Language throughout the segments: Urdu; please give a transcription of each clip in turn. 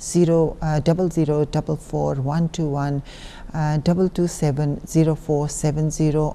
00044121221 2270470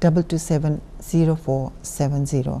2270470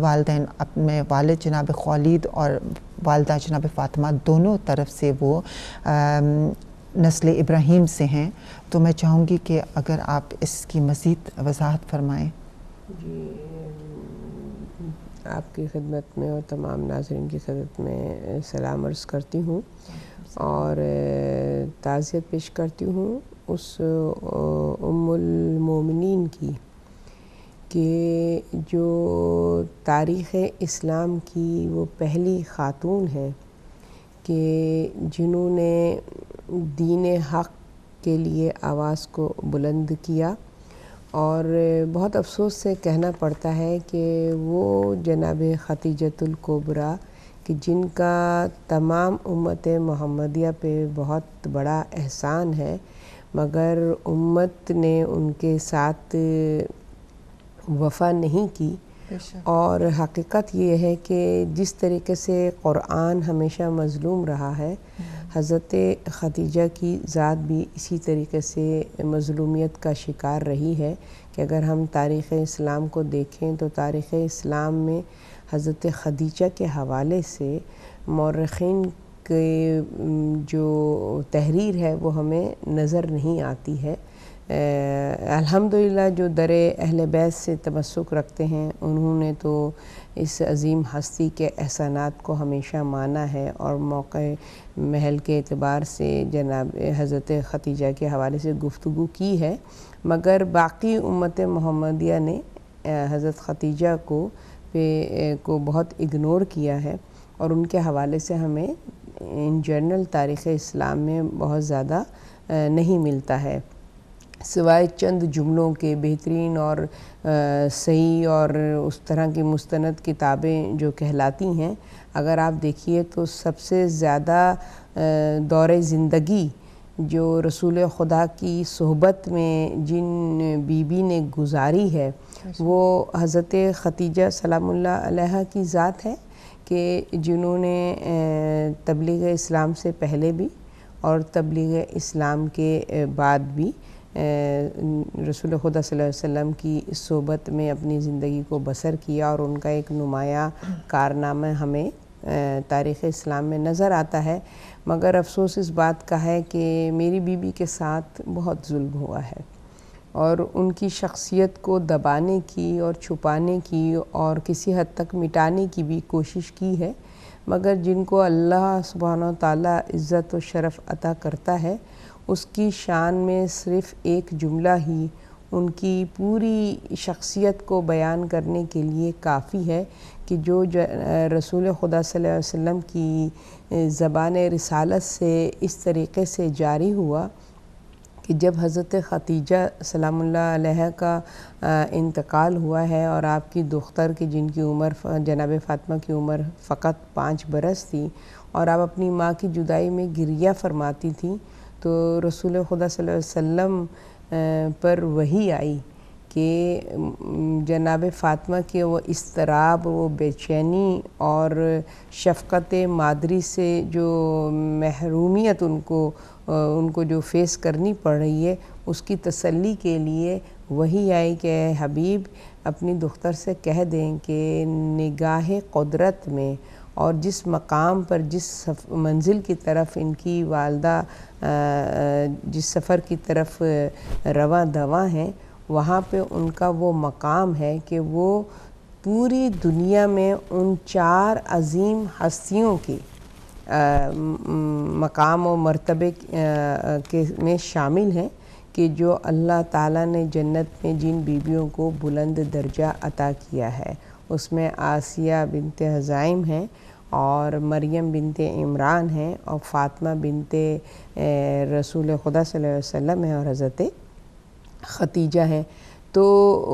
والدین اپنے والد جناب خالد اور والدہ جناب فاطمہ دونوں طرف سے وہ نسل ابراہیم سے ہیں، تو میں چاہوں گی کہ اگر آپ اس کی مزید وضاحت فرمائیں۔ جی، آپ کی خدمت میں اور تمام ناظرین کی خدمت میں سلام عرض کرتی ہوں اور تعزیت پیش کرتی ہوں اس ام المومنین کی کہ جو تاریخ اسلام کی وہ پہلی خاتون ہے کہ جنہوں نے دین حق کے لیے آواز کو بلند کیا، اور بہت افسوس سے کہنا پڑتا ہے کہ وہ جناب ختیجۃ الکبریٰ کہ جن کا تمام امت محمدیہ پہ بہت بڑا احسان ہے، مگر امت نے ان کے ساتھ وفا نہیں کی۔ اور حقیقت یہ ہے کہ جس طریقے سے قرآن ہمیشہ مظلوم رہا ہے، حضرت خدیجہ کی ذات بھی اسی طریقے سے مظلومیت کا شکار رہی ہے کہ اگر ہم تاریخ اسلام کو دیکھیں تو تاریخ اسلام میں حضرت خدیجہ کے حوالے سے مورخین کے جو تحریر ہے وہ ہمیں نظر نہیں آتی ہے۔ الحمدللہ جو در اہل بیت سے تمسک رکھتے ہیں انہوں نے تو اس عظیم ہستی کے احسانات کو ہمیشہ مانا ہے اور موقع محل کے اعتبار سے جناب حضرت خدیجہ کے حوالے سے گفتگو کی ہے، مگر باقی امت محمدیہ نے حضرت خدیجہ کو بہت اگنور کیا ہے، اور ان کے حوالے سے ہمیں ان جنرل تاریخ اسلام میں بہت زیادہ نہیں ملتا ہے، سوائے چند جملوں کے۔ بہترین اور صحیح اور اس طرح کی مستند کتابیں جو کہلاتی ہیں، اگر آپ دیکھیے تو سب سے زیادہ دور زندگی جو رسول خدا کی صحبت میں جن بی نے گزاری ہے وہ حضرت خدیجہ سلام اللہ علیہا کی ذات ہے کہ جنہوں نے تبلیغ اسلام سے پہلے بھی اور تبلیغ اسلام کے بعد بھی رسول خدا صلی اللہ علیہ وسلم کی صحبت میں اپنی زندگی کو بسر کیا، اور ان کا ایک نمایاں کارنامہ ہمیں تاریخ اسلام میں نظر آتا ہے، مگر افسوس اس بات کا ہے کہ میری بیوی کے ساتھ بہت ظلم ہوا ہے، اور ان کی شخصیت کو دبانے کی اور چھپانے کی اور کسی حد تک مٹانے کی بھی کوشش کی ہے، مگر جن کو اللہ سبحانہ و تعالیٰ عزت و شرف عطا کرتا ہے اس کی شان میں صرف ایک جملہ ہی ان کی پوری شخصیت کو بیان کرنے کے لیے کافی ہے کہ جو رسول خدا صلی اللہ علیہ وسلم کی زبان رسالت سے اس طریقے سے جاری ہوا کہ جب حضرت خدیجہ سلام اللہ علیہ کا انتقال ہوا ہے اور آپ کی دختر کی جن کی عمر جناب فاطمہ کی عمر فقط 5 برس تھی اور آپ اپنی ماں کی جدائی میں گریہ فرماتی تھیں، تو رسول خدا صلی اللہ علیہ وسلم پر وحی آئی کہ جناب فاطمہ کے وہ اضطراب، وہ بے چینی اور شفقت مادری سے جو محرومیت ان کو جو فیس کرنی پڑ رہی ہے، اس کی تسلی کے لیے وحی آئی کہ اے حبیب اپنی دختر سے کہہ دیں کہ نگاہ قدرت میں اور جس مقام پر جس منزل کی طرف ان کی والدہ جس سفر کی طرف رواں دواں ہیں، وہاں پہ ان کا وہ مقام ہے کہ وہ پوری دنیا میں ان 4 عظیم ہستیوں کے مقام و مرتبے میں شامل ہیں کہ جو اللہ تعالیٰ نے جنت میں جن بیویوں کو بلند درجہ عطا کیا ہے، اس میں آسیہ بنت حزائم ہیں اور مریم بنت عمران ہیں اور فاطمہ بنت رسول خدا صلی اللہ علیہ وسلم ہیں اور حضرت خدیجہ ہیں۔ تو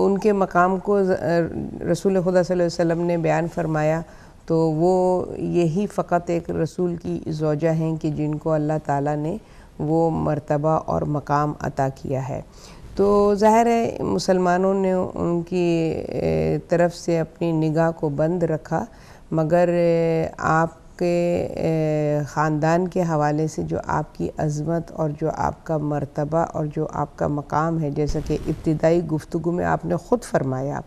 ان کے مقام کو رسول خدا صلی اللہ علیہ وسلم نے بیان فرمایا، تو وہ یہی فقط ایک رسول کی زوجہ ہیں کہ جن کو اللہ تعالیٰ نے وہ مرتبہ اور مقام عطا کیا ہے۔ تو ظاہر ہے مسلمانوں نے ان کی طرف سے اپنی نگاہ کو بند رکھا، مگر آپ کے خاندان کے حوالے سے جو آپ کی عظمت اور جو آپ کا مرتبہ اور جو آپ کا مقام ہے، جیسا کہ ابتدائی گفتگو میں آپ نے خود فرمایا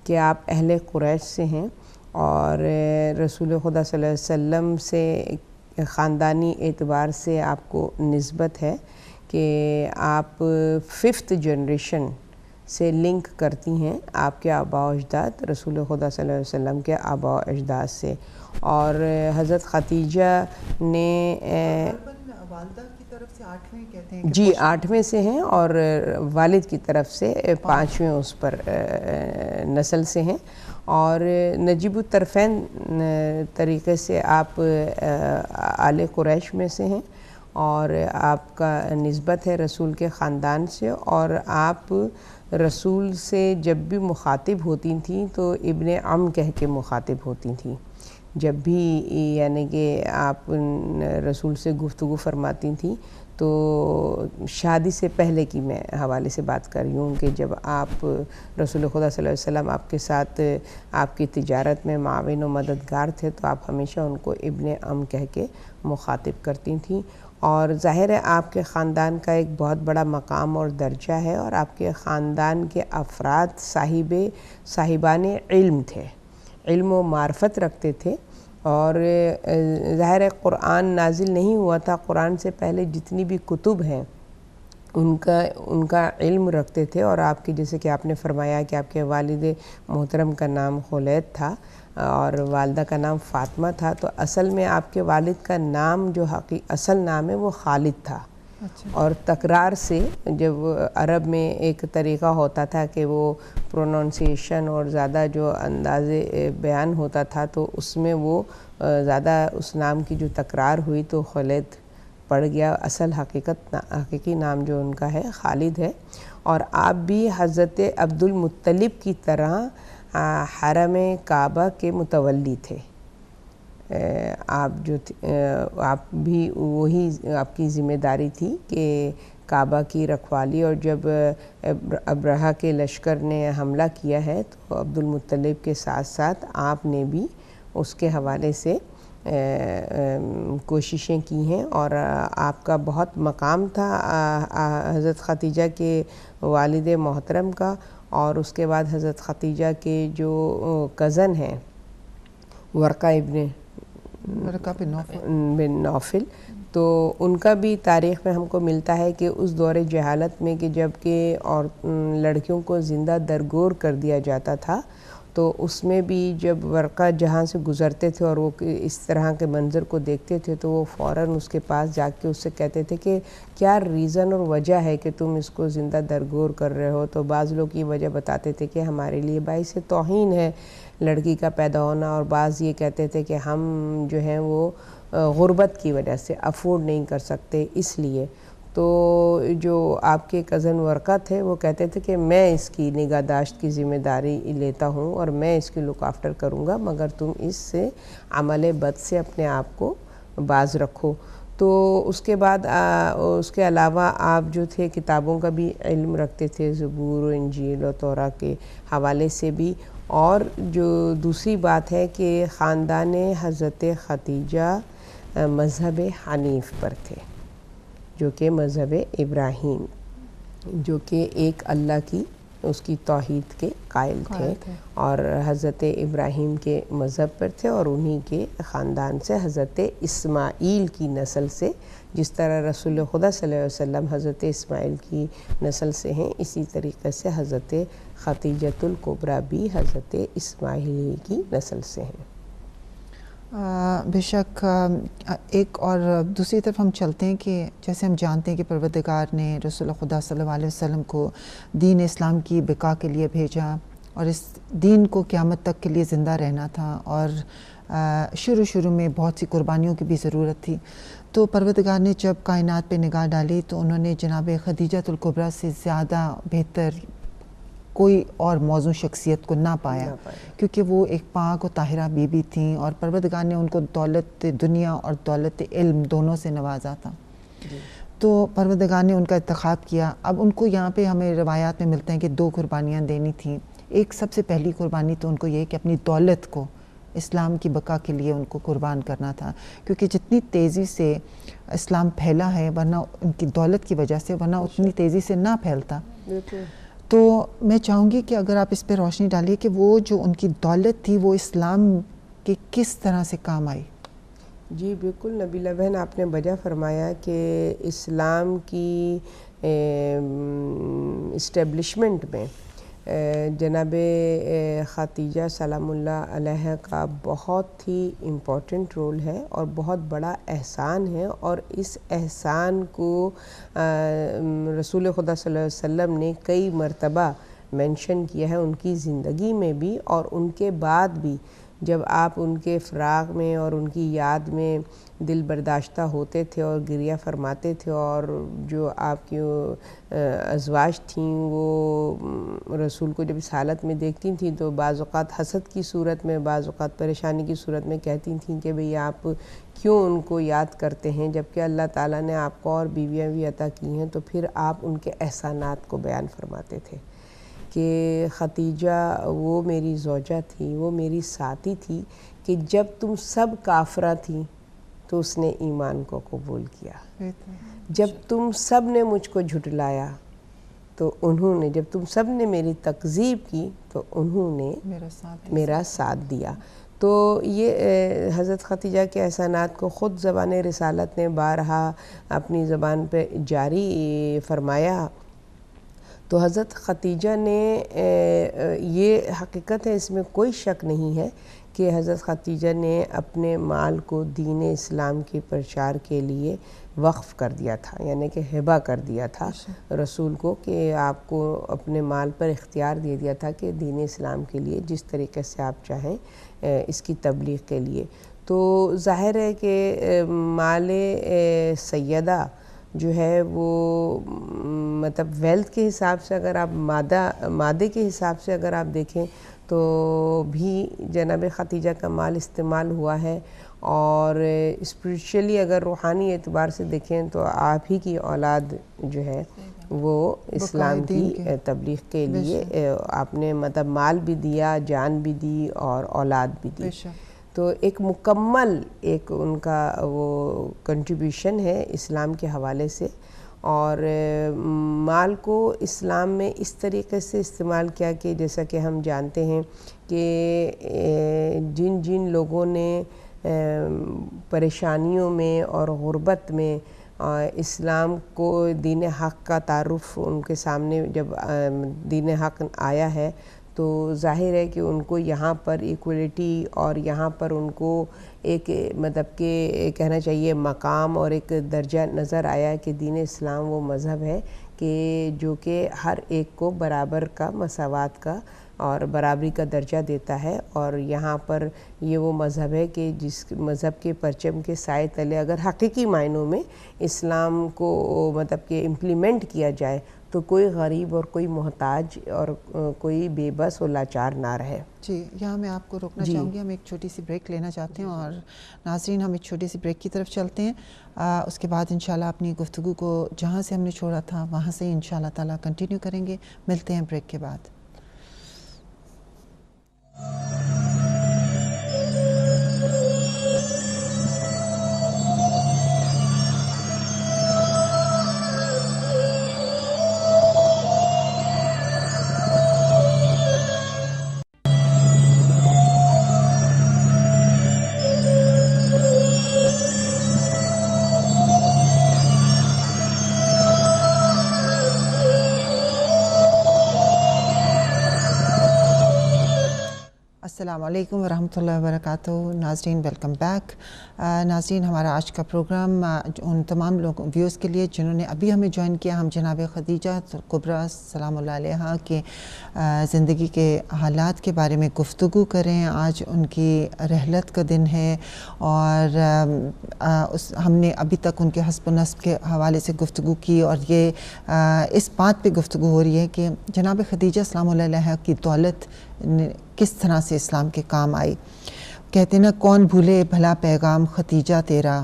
کہ آپ اہل قریش سے ہیں اور رسول خدا صلی اللہ علیہ وسلم سے خاندانی اعتبار سے آپ کو نسبت ہے کہ آپ 5th جنریشن سے لنک کرتی ہیں آپ کے آباء و اجداد رسول خدا صلی اللہ علیہ وسلم کے آباء و اجداد سے. اور حضرت خدیجہ نے والدہ کی طرف سے 8ویں کہتے ہیں جی 8ویں سے ہیں اور والد کی طرف سے 5ویں اس پر نسل سے ہیں. اور نجیب الطرفین طریقے سے آپ آل قریش میں سے ہیں اور آپ کا نسبت ہے رسول کے خاندان سے. اور آپ رسول سے جب بھی مخاطب ہوتی تھیں تو ابن عم کہہ کے مخاطب ہوتی تھیں. جب بھی یعنی کہ آپ رسول سے گفتگو فرماتی تھیں تو شادی سے پہلے کی میں حوالے سے بات کر رہی ہوں کہ جب آپ رسول خدا صلی اللہ علیہ وسلم آپ کے ساتھ آپ کی تجارت میں معاون و مددگار تھے تو آپ ہمیشہ ان کو ابن عم کہہ کے مخاطب کرتی تھیں. اور ظاہر ہے آپ کے خاندان کا ایک بہت بڑا مقام اور درجہ ہے اور آپ کے خاندان کے افراد صاحبان علم تھے, علم و معرفت رکھتے تھے. اور ظاہر ہے قرآن نازل نہیں ہوا تھا, قرآن سے پہلے جتنی بھی کتب ہیں ان کا علم رکھتے تھے. اور آپ کی جیسے کہ آپ نے فرمایا کہ آپ کے والد محترم کا نام خلید تھا اور والدہ کا نام فاطمہ تھا, تو اصل میں آپ کے والد کا نام جو اصل نام ہے وہ خالد تھا. اور تکرار سے جب عرب میں ایک طریقہ ہوتا تھا کہ وہ پروننسیشن اور زیادہ جو انداز بیان ہوتا تھا تو اس میں وہ زیادہ اس نام کی جو تکرار ہوئی تو خالد پڑ گیا. اصل حقیقی نام جو ان کا ہے خالد ہے. اور آپ بھی حضرت عبد المطلب کی طرح حرم کعبہ کے متولی تھے. آپ بھی وہی آپ کی ذمہ داری تھی کہ کعبہ کی رکھوالی. اور جب ابرہہ کے لشکر نے حملہ کیا ہے تو عبد المطلب کے ساتھ ساتھ آپ نے بھی اس کے حوالے سے کوششیں کی ہیں. اور آپ کا بہت مقام تھا حضرت خدیجہ کے والد محترم کا. اور اس کے بعد حضرت خدیجہ کے جو کزن ہیں ورقہ بن نوفل, تو ان کا بھی تاریخ میں ہم کو ملتا ہے کہ اس دور جہالت میں کہ جب کہ اور لڑکیوں کو زندہ درگور کر دیا جاتا تھا تو اس میں بھی جب ورقہ جہاں سے گزرتے تھے اور وہ اس طرح کے منظر کو دیکھتے تھے تو وہ فوراً اس کے پاس جا کے اس سے کہتے تھے کہ کیا ریزن اور وجہ ہے کہ تم اس کو زندہ درگور کر رہے ہو. تو بعض لوگ یہ وجہ بتاتے تھے کہ ہمارے لیے باعث توہین ہے لڑکی کا پیدا ہونا, اور بعض یہ کہتے تھے کہ ہم جو ہیں وہ غربت کی وجہ سے افورڈ نہیں کر سکتے اس لیے. تو جو آپ کے کزن ورقہ تھے وہ کہتے تھے کہ میں اس کی نگہداشت کی ذمہ داری لیتا ہوں اور میں اس کی لک آفٹر کروں گا, مگر تم اس سے عمل بد سے اپنے آپ کو باز رکھو. تو اس کے بعد اس کے علاوہ آپ جو تھے کتابوں کا بھی علم رکھتے تھے, زبور و انجیل و توراہ کے حوالے سے بھی. اور جو دوسری بات ہے کہ خاندان حضرت خدیجہ مذہب حنیف پر تھے, جو کہ مذہب ابراہیم, جو کہ ایک اللہ کی اس کی توحید کے قائل تھے اور حضرت ابراہیم کے مذہب پر تھے. اور انہی کے خاندان سے حضرت اسماعیل کی نسل سے, جس طرح رسول خدا صلی اللہ علیہ وسلم حضرت اسماعیل کی نسل سے ہیں, اسی طریقے سے حضرت خدیجۃ الکبریٰ بھی حضرت اسماعیل کی نسل سے ہیں. بے شک. ایک اور دوسری طرف ہم چلتے ہیں کہ جیسے ہم جانتے ہیں کہ پروردگار نے رسول خدا صلی اللہ علیہ وسلم کو دین اسلام کی بقا کے لیے بھیجا اور اس دین کو قیامت تک کے لیے زندہ رہنا تھا, اور شروع میں بہت سی قربانیوں کی بھی ضرورت تھی. تو پروردگار نے جب کائنات پہ نگاہ ڈالی تو انہوں نے جناب خدیجۃ الکبریٰ سے زیادہ بہتر کوئی اور موزوں شخصیت کو نہ پایا, کیونکہ وہ ایک پاک و طاہرہ بی بی تھیں اور پروردگار نے ان کو دولت دنیا اور دولت علم دونوں سے نوازا تھا. تو پروردگار نے ان کا انتخاب کیا. اب ان کو یہاں پہ ہمیں روایات میں ملتے ہیں کہ 2 قربانیاں دینی تھیں. ایک سب سے پہلی قربانی تو ان کو یہ کہ اپنی دولت کو اسلام کی بقا کے لیے ان کو قربان کرنا تھا, کیونکہ جتنی تیزی سے اسلام پھیلا ہے ورنہ ان کی دولت کی وجہ سے, ورنہ اتنی تیزی سے نہ پھیلتا. تو میں چاہوں گی کہ اگر آپ اس پہ روشنی ڈالیے کہ وہ جو ان کی دولت تھی وہ اسلام کے کس طرح سے کام آئی. جی بالکل نبیلہ بہن، آپ نے بجا فرمایا کہ اسلام کی اسٹیبلشمنٹ میں جناب خدیجہ سلام اللہ علیہ کا بہت ہی امپورٹنٹ رول ہے اور بہت بڑا احسان ہے، اور اس احسان کو رسول خدا صلی اللہ علیہ وسلم نے کئی مرتبہ مینشن کیا ہے ان کی زندگی میں بھی، اور ان کے بعد بھی جب آپ ان کے فراق میں اور ان کی یاد میں دل برداشتہ ہوتے تھے اور گریہ فرماتے تھے، اور جو آپ کی ازواج تھیں وہ رسول کو جب اس حالت میں دیکھتی تھیں تو بعض اوقات حسد کی صورت میں، بعض اوقات پریشانی کی صورت میں کہتی تھیں کہ بھئی آپ کیوں ان کو یاد کرتے ہیں جبکہ اللہ تعالیٰ نے آپ کو اور بیویاں بھی عطا کی ہیں. تو پھر آپ ان کے احسانات کو بیان فرماتے تھے کہ خدیجہ وہ میری زوجہ تھی، وہ میری ساتھی تھی کہ جب تم سب کافرہ تھیں تو اس نے ایمان کو قبول کیا، جب تم سب نے مجھ کو جھٹلایا تو انہوں نے، جب تم سب نے میری تکذیب کی تو انہوں نے میرا ساتھ دیا. تو یہ حضرت خدیجہ کے احسانات کو خود زبان رسالت نے بارہا اپنی زبان پہ جاری فرمایا. تو حضرت خدیجہ نے یہ حقیقت ہے، اس میں کوئی شک نہیں ہے کہ حضرت خدیجہ نے اپنے مال کو دین اسلام کے پرچار کے لیے وقف کر دیا تھا، یعنی کہ ہبہ کر دیا تھا رسول کو، کہ آپ کو اپنے مال پر اختیار دے دیا تھا کہ دین اسلام کے لیے جس طریقے سے آپ چاہیں اس کی تبلیغ کے لیے. تو ظاہر ہے کہ مال سیدہ جو ہے وہ مطلب ویلتھ کے حساب سے، اگر آپ مادے کے حساب سے اگر آپ دیکھیں تو بھی جناب خدیجہ کا مال استعمال ہوا ہے، اور اسپریچولی اگر روحانی اعتبار سے دیکھیں تو آپ ہی کی اولاد جو ہے وہ اسلام کی تبلیغ کے لیے آپ نے مطلب مال بھی دیا، جان بھی دی اور اولاد بھی دی. تو ایک مکمل ایک ان کا وہ کنٹریبیوشن ہے اسلام کے حوالے سے. اور مال کو اسلام میں اس طریقے سے استعمال کیا کہ جیسا کہ ہم جانتے ہیں کہ جن جن لوگوں نے پریشانیوں میں اور غربت میں اسلام کو دین حق کا تعارف ان کے سامنے جب دین حق آیا ہے تو ظاہر ہے کہ ان کو یہاں پر ایکولیٹی اور یہاں پر ان کو ایک مطلب کہ کہنا چاہیے مقام اور ایک درجہ نظر آیا کہ دین اسلام وہ مذہب ہے کہ جو کہ ہر ایک کو برابر کا، مساوات کا اور برابری کا درجہ دیتا ہے. اور یہاں پر یہ وہ مذہب ہے کہ جس مذہب کے پرچم کے سائے تلے اگر حقیقی معنوں میں اسلام کو مطلب کہ امپلیمنٹ کیا جائے تو کوئی غریب اور کوئی محتاج اور کوئی بے بس و لاچار نہ رہے. جی یہاں میں آپ کو روکنا چاہوں گی، ہم ایک چھوٹی سی بریک لینا چاہتے ہیں اور ناظرین ہم ایک چھوٹی سی بریک کی طرف چلتے ہیں. اس کے بعد انشاءاللہ اپنی گفتگو کو جہاں سے ہم نے چھوڑا تھا وہاں سے انشاءاللہ تعالیٰ کنٹینیو کریں گے. ملتے ہیں بریک کے بعد. السلام علیکم ورحمۃ اللہ وبرکاتہ. ناظرین ویلکم بیک. ناظرین ہمارا آج کا پروگرام ان تمام لوگوں ویوز کے لیے جنہوں نے ابھی ہمیں جوائن کیا، ہم جناب خدیجہ کبریٰ سلام اللہ علیہا کے زندگی کے حالات کے بارے میں گفتگو کریں. آج ان کی رحلت کا دن ہے اور ہم نے ابھی تک ان کے حسب و نسب کے حوالے سے گفتگو کی، اور یہ اس بات پہ گفتگو ہو رہی ہے کہ جناب خدیجہ سلام اللہ علیہا کی دولت کس طرح سے اسلام کے کام آئی. کہتے نا کون بھولے بھلا پیغام خدیجہ تیرا،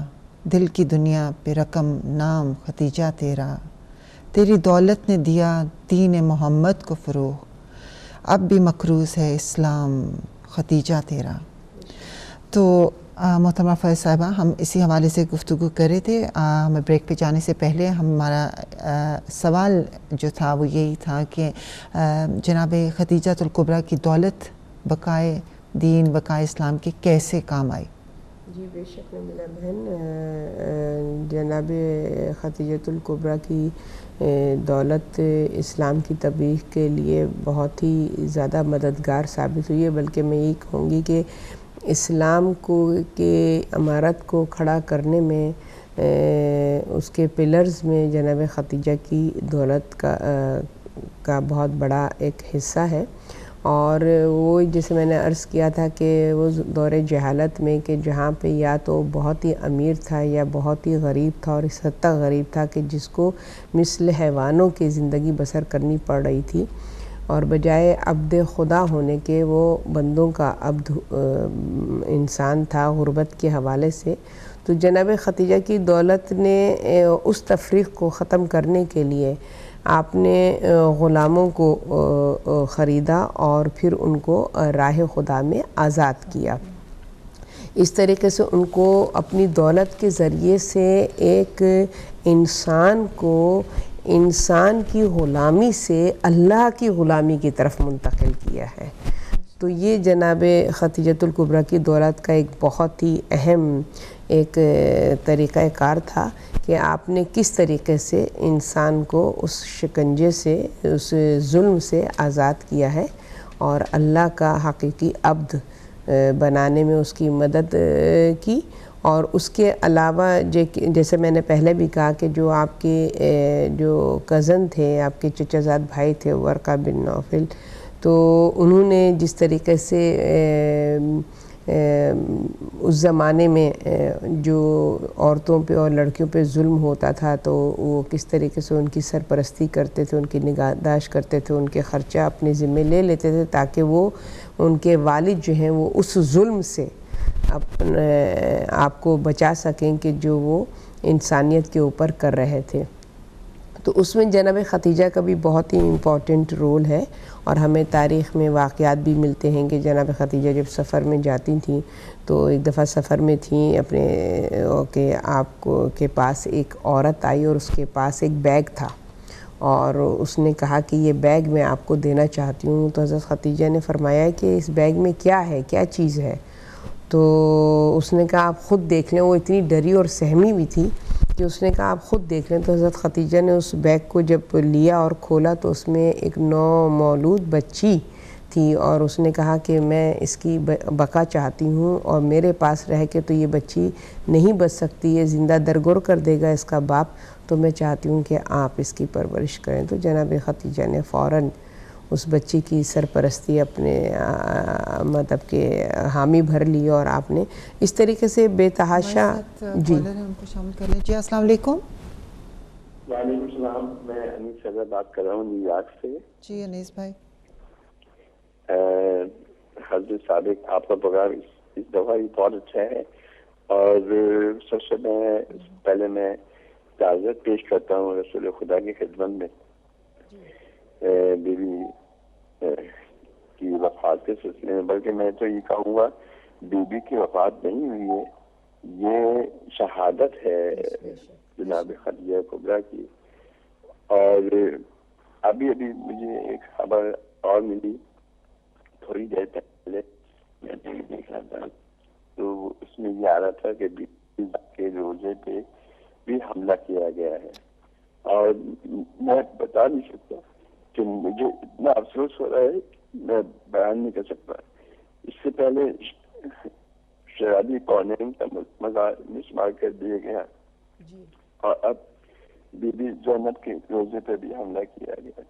دل کی دنیا پہ رقم نام خدیجہ تیرا، تیری دولت نے دیا دین محمد کو فروغ، اب بھی مکروز ہے اسلام خدیجہ تیرا. تو محترمہ فیض صاحبہ، ہم اسی حوالے سے گفتگو کر رہے تھے. ہمیں بریک پہ جانے سے پہلے ہمارا سوال جو تھا وہ یہی تھا کہ جناب ختیجۃ الکبریٰ کی دولت بقائے دین بقائے اسلام کے کیسے کام آئی؟ جی بے شک نبیلہ بہن، جناب ختیجۃ الکبریٰ کی دولت اسلام کی تبلیغ کے لیے بہت ہی زیادہ مددگار ثابت ہوئی ہے. بلکہ میں یہ کہوں گی کہ اسلام کے عمارت کو کھڑا کرنے میں اس کے پلرز میں جناب ختیجہ کی دولت کا بہت بڑا ایک حصہ ہے. اور وہ جیسے میں نے عرض کیا تھا کہ وہ دور جہالت میں کہ جہاں پہ یا تو بہت ہی امیر تھا یا بہت ہی غریب تھا، اور اس حد تک غریب تھا کہ جس کو مثل حیوانوں کی زندگی بسر کرنی پڑ رہی تھی، اور بجائے عبد خدا ہونے کے وہ بندوں کا عبد انسان تھا غربت کے حوالے سے. تو جناب ختیجہ کی دولت نے اس تفریق کو ختم کرنے کے لیے آپ نے غلاموں کو خریدا اور پھر ان کو راہ خدا میں آزاد کیا. اس طریقے سے ان کو اپنی دولت کے ذریعے سے ایک انسان کو انسان کی غلامی سے اللہ کی غلامی کی طرف منتقل کیا ہے. تو یہ جناب ختیجۃ الکبریٰ کی دولت کا ایک بہت ہی اہم ایک طریقہ کار تھا کہ آپ نے کس طریقے سے انسان کو اس شکنجے سے، اس ظلم سے آزاد کیا ہے اور اللہ کا حقیقی عبد بنانے میں اس کی مدد کی. اور اس کے علاوہ جیسے میں نے پہلے بھی کہا کہ جو آپ کے جو کزن تھے، آپ کے چچا زاد بھائی تھے ورقہ بن نوفل، تو انہوں نے جس طریقے سے اس زمانے میں جو عورتوں پہ اور لڑکیوں پہ ظلم ہوتا تھا تو وہ کس طریقے سے ان کی سرپرستی کرتے تھے، ان کی نگہداشت کرتے تھے، ان کے خرچہ اپنے ذمے لے لیتے تھے تاکہ وہ ان کے والد جو ہیں وہ اس ظلم سے آپ کو بچا سکیں کہ جو وہ انسانیت کے اوپر کر رہے تھے. تو اس میں جناب ختیجہ کا بھی بہت ہی امپورٹنٹ رول ہے. اور ہمیں تاریخ میں واقعات بھی ملتے ہیں کہ جناب ختیجہ جب سفر میں جاتی تھیں تو ایک دفعہ سفر میں تھیں اپنے کہ آپ کو کے پاس ایک عورت آئی اور اس کے پاس ایک بیگ تھا، اور اس نے کہا کہ یہ بیگ میں آپ کو دینا چاہتی ہوں. تو حضرت ختیجہ نے فرمایا کہ اس بیگ میں کیا ہے، کیا چیز ہے؟ تو اس نے کہا آپ خود دیکھ لیں. وہ اتنی ڈری اور سہمی بھی تھی کہ اس نے کہا آپ خود دیکھ لیں. تو حضرت ختیجہ نے اس بیگ کو جب لیا اور کھولا تو اس میں ایک نومولود بچی تھی، اور اس نے کہا کہ میں اس کی بقا چاہتی ہوں اور میرے پاس رہ کے تو یہ بچی نہیں بچ سکتی، یہ زندہ درگور کر دے گا اس کا باپ، تو میں چاہتی ہوں کہ آپ اس کی پرورش کریں. تو جناب ختیجہ نے فوراً اس بچی کی سرپرستی اپنے مطلب کہ حامی بھر لی، اور آپ نے اس طریقے سے بے تحاشا. جی ان کو شامل کر لیں. جی السلام علیکم. وعلیکم السلام، میں انیس صدر بات کر رہا ہوں نیو یارک سے. جی انیس بھائی. حضرت صادق، آپ کا پروگرام اس دفعہ بھی بہت اچھا ہے، اور سب سے پہلے میں تعزیت پیش کرتا ہوں رسول خدا کی خدمت میں بیوی کی وفات کے سلسلے میں. بلکہ میں تو یہ کہوں گا بیوی کی وفات نہیں ہوئی ہے، یہ شہادت ہے جناب ختیجہ کبریٰ کی. اور ابھی مجھے ایک خبر اور ملی تھوڑی دیر پہلے، میں دیکھ رہا تھا تو اس میں یہ آ رہا تھا کہ کے روزے پہ بھی حملہ کیا گیا ہے. اور میں بتا نہیں سکتا کہ مجھے اتنا افسوس ہو رہا ہے، میں بیان نہیں کر سکتا. اس سے پہلے شرابی کونین کا مسمار کر دیا گیا، اور اب بی بی زینب کے روزے پہ بھی حملہ کیا گیا.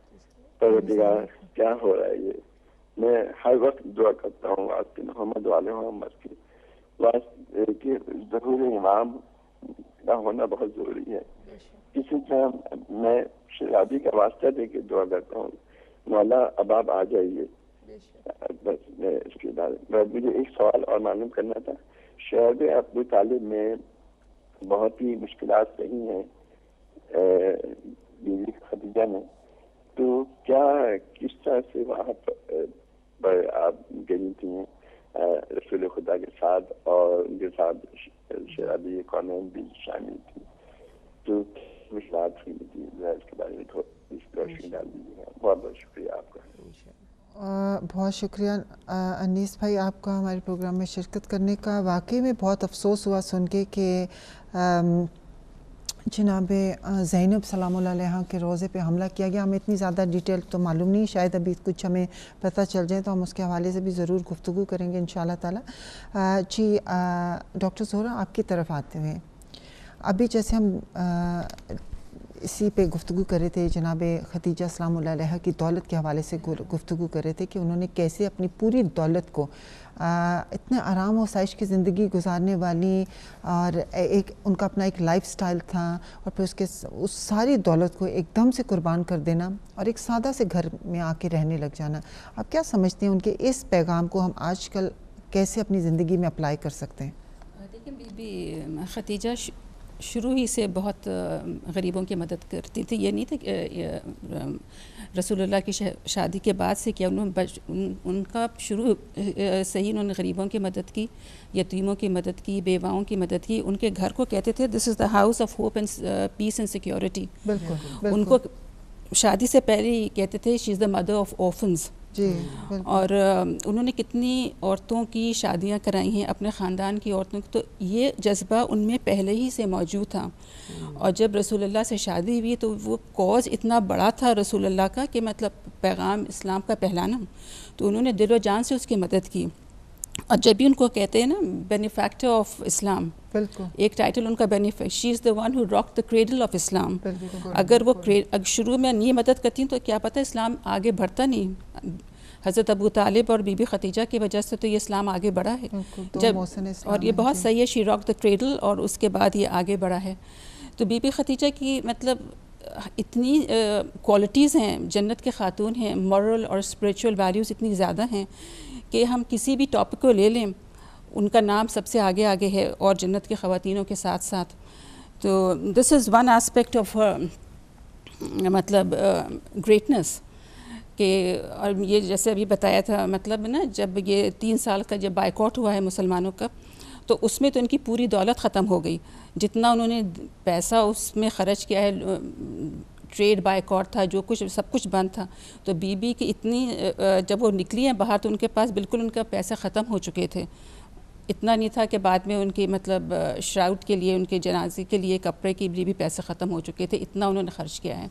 پروردگار کیا ہو رہا ہے یہ؟ میں ہر وقت دعا کرتا ہوں آپ کے محمد والے محمد کی واسطے کہ ظہور امام کا ہونا بہت ضروری ہے. اسی طرح میں شرابی کا واسطہ دے کے دعا کرتا ہوں، مولا اب آپ آ جائیے. بس میں اس کے بعد مجھے ایک سوال اور معلوم کرنا تھا. شعب ابو طالب میں بہت ہی مشکلات رہی ہیں بیوی ختیجہ میں، تو کیا کس طرح سے وہاں پر آپ گئی تھیں رسول خدا کے ساتھ، اور ان کے ساتھ شہزادی کونین بھی شامل تھی. تو مشکلات ہوئی تھی، اس کے بارے میں تھوڑی روشنی ڈال دیجیے. بہت بہت شکریہ آپ کا. بہت شکریہ انیس بھائی آپ کا ہمارے پروگرام میں شرکت کرنے کا. واقعی میں بہت افسوس ہوا سن کے کہ جناب زینب سلام اللہ علیہ کے روضے پہ حملہ کیا گیا. ہمیں اتنی زیادہ ڈیٹیل تو معلوم نہیں، شاید ابھی کچھ ہمیں پتہ چل جائے تو ہم اس کے حوالے سے بھی ضرور گفتگو کریں گے انشاءاللہ تعالی. جی ڈاکٹر زہرا آپ کی طرف آتے ہوئے، ابھی جیسے ہم اسی پہ گفتگو کر رہے تھے، جناب ختیجہ سلام اللہ علیہ کی دولت کے حوالے سے گفتگو کر رہے تھے کہ انہوں نے کیسے اپنی پوری دولت کو اتنے آرام و آسائش کی زندگی گزارنے والی، اور ایک ان کا اپنا ایک لائف سٹائل تھا، اور پھر اس ساری دولت کو ایک دم سے قربان کر دینا اور ایک سادہ سے گھر میں آ کے رہنے لگ جانا. آپ کیا سمجھتے ہیں ان کے اس پیغام کو ہم آج کل کیسے اپنی زندگی میں اپلائی کر سکتے ہیں؟ دیکھیں بی بی ختیجہ شروع ہی سے بہت غریبوں کی مدد کرتی تھی. یہ نہیں تھا کہ رسول اللہ کی شادی کے بعد سے کیا، ان کا شروع سے ہی انہوں نے غریبوں کی مدد کی، یتیموں کی مدد کی، بیواؤں کی مدد کی. ان کے گھر کو کہتے تھے this is the house of hope and peace and security. ان کو شادی سے پہلے ہی کہتے تھے she is the mother of orphans. جی اور انہوں نے کتنی عورتوں کی شادیاں کرائی ہیں اپنے خاندان کی عورتوں کی، تو یہ جذبہ ان میں پہلے ہی سے موجود تھا. اور جب رسول اللہ سے شادی ہوئی تو وہ کاز اتنا بڑا تھا رسول اللہ کا کہ مطلب پیغام اسلام کا پھیلانا، تو انہوں نے دل و جان سے اس کی مدد کی. اور جب بھی ان کو کہتے ہیں نا بینیفیکٹر آف اسلام، بالکل ایک ٹائٹل ان کا بینیفیکٹ، she is the one who rock the cradle of Islam. اگر وہ شروع میں نہیں مدد کرتی تو کیا پتہ اسلام آگے بڑھتا نہیں. حضرت ابو طالب اور بی بی ختیجہ کی وجہ سے تو یہ اسلام آگے بڑھا ہے. جب اور یہ بہت صحیح ہے، شی راک دا کریڈل، اور اس کے بعد یہ آگے بڑھا ہے. تو بی بی ختیجہ کی مطلب اتنی کوالٹیز ہیں، جنت کے خاتون ہیں، مورل اور اسپریچول ویلیوز اتنی زیادہ ہیں کہ ہم کسی بھی ٹاپک کو لے لیں ان کا نام سب سے آگے آگے ہے، اور جنت کے خواتینوں کے ساتھ ساتھ. تو دس از ون آسپیکٹ آف مطلب گریٹنس. کہ اور یہ جیسے ابھی بتایا تھا مطلب نا، جب یہ 3 سال کا جب بائیکاٹ ہوا ہے مسلمانوں کا، تو اس میں تو ان کی پوری دولت ختم ہو گئی. جتنا انہوں نے پیسہ اس میں خرچ کیا ہے، ٹریڈ بائیکاٹ تھا، جو کچھ سب کچھ بند تھا. تو بی بی کی اتنی جب وہ نکلی ہیں باہر تو ان کے پاس بالکل ان کا پیسے ختم ہو چکے تھے. اتنا نہیں تھا کہ بعد میں ان کی مطلب شراؤٹ کے لیے، ان کے جنازے کے لیے کپڑے کے لیے بھی پیسے ختم ہو چکے تھے، اتنا انہوں نے خرچ کیا ہے.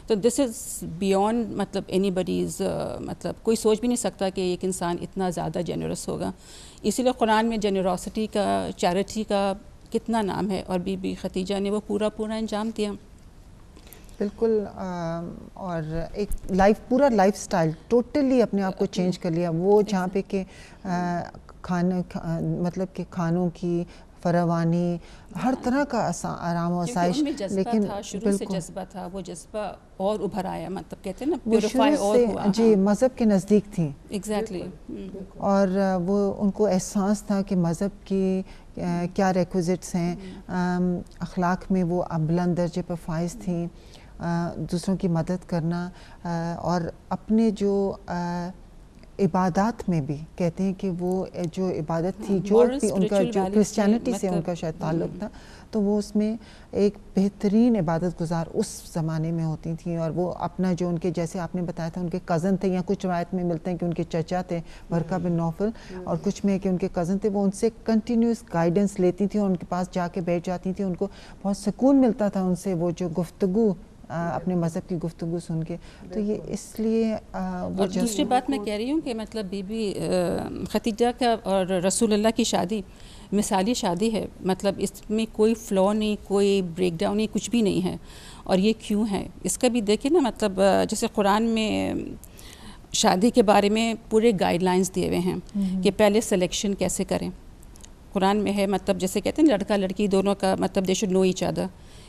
تو دس از بیونڈ مطلب اینی باڈیز، مطلب کوئی سوچ بھی نہیں سکتا کہ ایک انسان اتنا زیادہ جینرس ہوگا. اسی لیے قرآن میں جنراسٹی کا، چیریٹی کا کتنا نام ہے، اور بی بی ختیجہ نے وہ پورا انجام دیا. بالکل. اور ایک پورا لائف سٹائل ٹوٹلی اپنے آپ کو چینج کر لیا. وہ جہاں پہ کہ مطلب کہ کھانوں کی فراوانی، ہر طرح کا آرام و آسائش، لیکن شروع سے جذبہ تھا، وہ جذبہ اور ابھر آیا، مطلب کہتے ہیں نا پیوریفائی اور ہوا. جی مذہب کے نزدیک تھیں. ایگزیکٹلی. اور وہ ان کو احساس تھا کہ مذہب کی کیا ریکوزٹس ہیں. اخلاق میں وہ بلند درجے پر فائز تھیں. دوسروں کی مدد کرنا، اور اپنے جو عبادات میں بھی کہتے ہیں کہ وہ جو عبادت تھی، جو بھی ان کا جو کرسچینٹی سے ان کا شاید تعلق تھا، تو وہ اس میں ایک بہترین عبادت گزار اس زمانے میں ہوتی تھیں. اور وہ اپنا جو ان کے، جیسے آپ نے بتایا تھا ان کے کزن تھے، یا کچھ روایت میں ملتے ہیں کہ ان کے چچا تھے ورقہ بن نوفل، اور کچھ میں کہ ان کے کزن تھے، وہ ان سے کنٹینیوس گائیڈنس لیتی تھیں اور ان کے پاس جا کے بیٹھ جاتی تھیں. ان کو بہت سکون ملتا تھا ان سے، وہ جو گفتگو، اپنے مذہب کی گفتگو سن کے. تو یہ اس لیے اور دوسری بات میں کہہ رہی ہوں کہ مطلب بی بی ختیجہ کا اور رسول اللہ کی شادی مثالی شادی ہے. مطلب اس میں کوئی فلو نہیں، کوئی بریک ڈاؤن نہیں، کچھ بھی نہیں ہے. اور یہ کیوں ہے اس کا بھی دیکھیں نا، مطلب جیسے قرآن میں شادی کے بارے میں پورے گائیڈ لائنز دیے ہوئے ہیں کہ پہلے سلیکشن کیسے کریں. قرآن میں ہے مطلب جیسے کہتے ہیں لڑکا لڑکی دونوں کا مطلب they should know each other.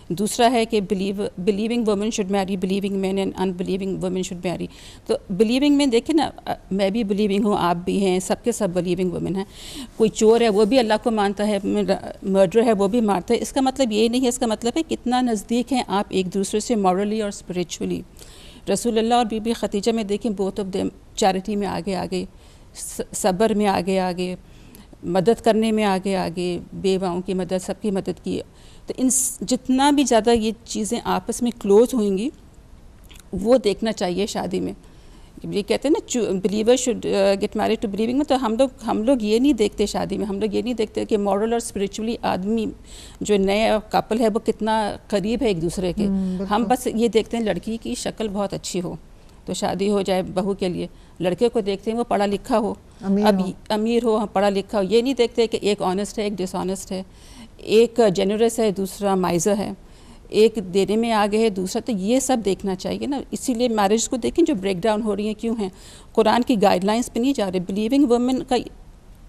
دوسرا ہے کہ believing women should marry believing men and unbelieving women should marry. تو بلیونگ میں دیکھیں نا، میں بھی بلیونگ ہوں، آپ بھی ہیں، سب کے سب بلیونگ وومن ہیں. کوئی چور ہے وہ بھی اللہ کو مانتا ہے، مرڈر ہے وہ بھی مانتا ہے. اس کا مطلب یہ نہیں ہے، اس کا مطلب ہے کتنا نزدیک ہیں آپ ایک دوسرے سے مورلی اور اسپریچولی. رسول اللہ اور بی بی ختیجہ میں دیکھیں بوتھ آف دیم چیریٹی میں آگے صبر میں آگے مدد کرنے میں آگے بیواؤں کی مدد، سب کی مدد کی. تو ان جتنا بھی زیادہ یہ چیزیں آپس میں کلوز ہوئیں گی وہ دیکھنا چاہیے شادی میں. یہ کہتے ہیں نا believer should get married to believing men. تو ہم لوگ یہ نہیں دیکھتے شادی میں، ہم لوگ یہ نہیں دیکھتے کہ مورل اور اسپریچولی آدمی جو نئے کپل ہے وہ کتنا قریب ہے ایک دوسرے کے. ہم بس یہ دیکھتے ہیں لڑکی کی شکل بہت اچھی ہو تو شادی ہو جائے بہو کے لیے. لڑکے کو دیکھتے ہیں وہ پڑھا لکھا ہو، امیر ہو، پڑھا لکھا ہو. یہ نہیں دیکھتے کہ ایک آنیسٹ ہے ایک ڈس آنیسٹ ہے، ایک جنرس ہے دوسرا مائزر ہے، ایک دینے میں آگے ہے دوسرا. تو یہ سب دیکھنا چاہیے نا. اسی لیے میرج کو دیکھیں جو بریک ڈاؤن ہو رہی ہیں کیوں ہیں، قرآن کی گائیڈ لائنس پہ نہیں جا رہے. بلیونگ وومن کا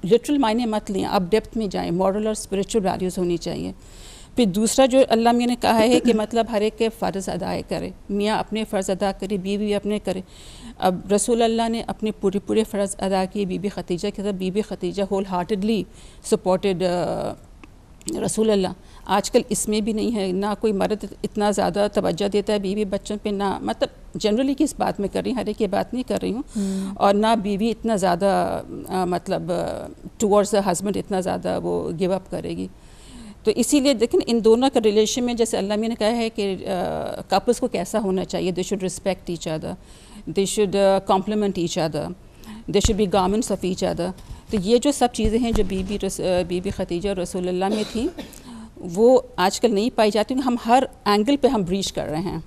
لٹرل معنی مت لیں، آپ ڈیپتھ میں جائیں. مورل اور اسپریچول ویلیوز ہونی چاہیے. پھر دوسرا جو اللہ میاں نے کہا ہے کہ مطلب ہر ایک کے فرض ادا کرے. میاں اپنے فرض ادا کرے، بیوی اپنے کرے. اب رسول اللہ نے اپنے پورے فرض ادا کیے. بی بی خدیجہ کی طرف Bibi Khadija wholeheartedly supported رسول اللہ. آج کل اس میں بھی نہیں ہے، نہ کوئی مرد اتنا زیادہ توجہ دیتا ہے بیوی بچوں پہ، نہ مطلب جنرلی کس بات میں کر رہی ہوں، ہر ایک کی بات نہیں کر رہی ہوں. اور نہ بیوی اتنا زیادہ مطلب ٹورڈز دا ہسبینڈ اتنا زیادہ وہ گیو اپ کرے گی. تو اسی لیے دیکھیں ان دونوں کا ریلیشن میں جیسے اللہ نے کہا ہے کہ کپلس کو کیسا ہونا چاہیے. They should respect each other, they should compliment each other, they should be garments of each other. تو یہ جو سب چیزیں ہیں جو بی بی خدیجہ اور رسول اللہ میں تھیں وہ آج کل نہیں پائی جاتی. ہم ہر اینگل پہ ہم بریچ کر رہے ہیں.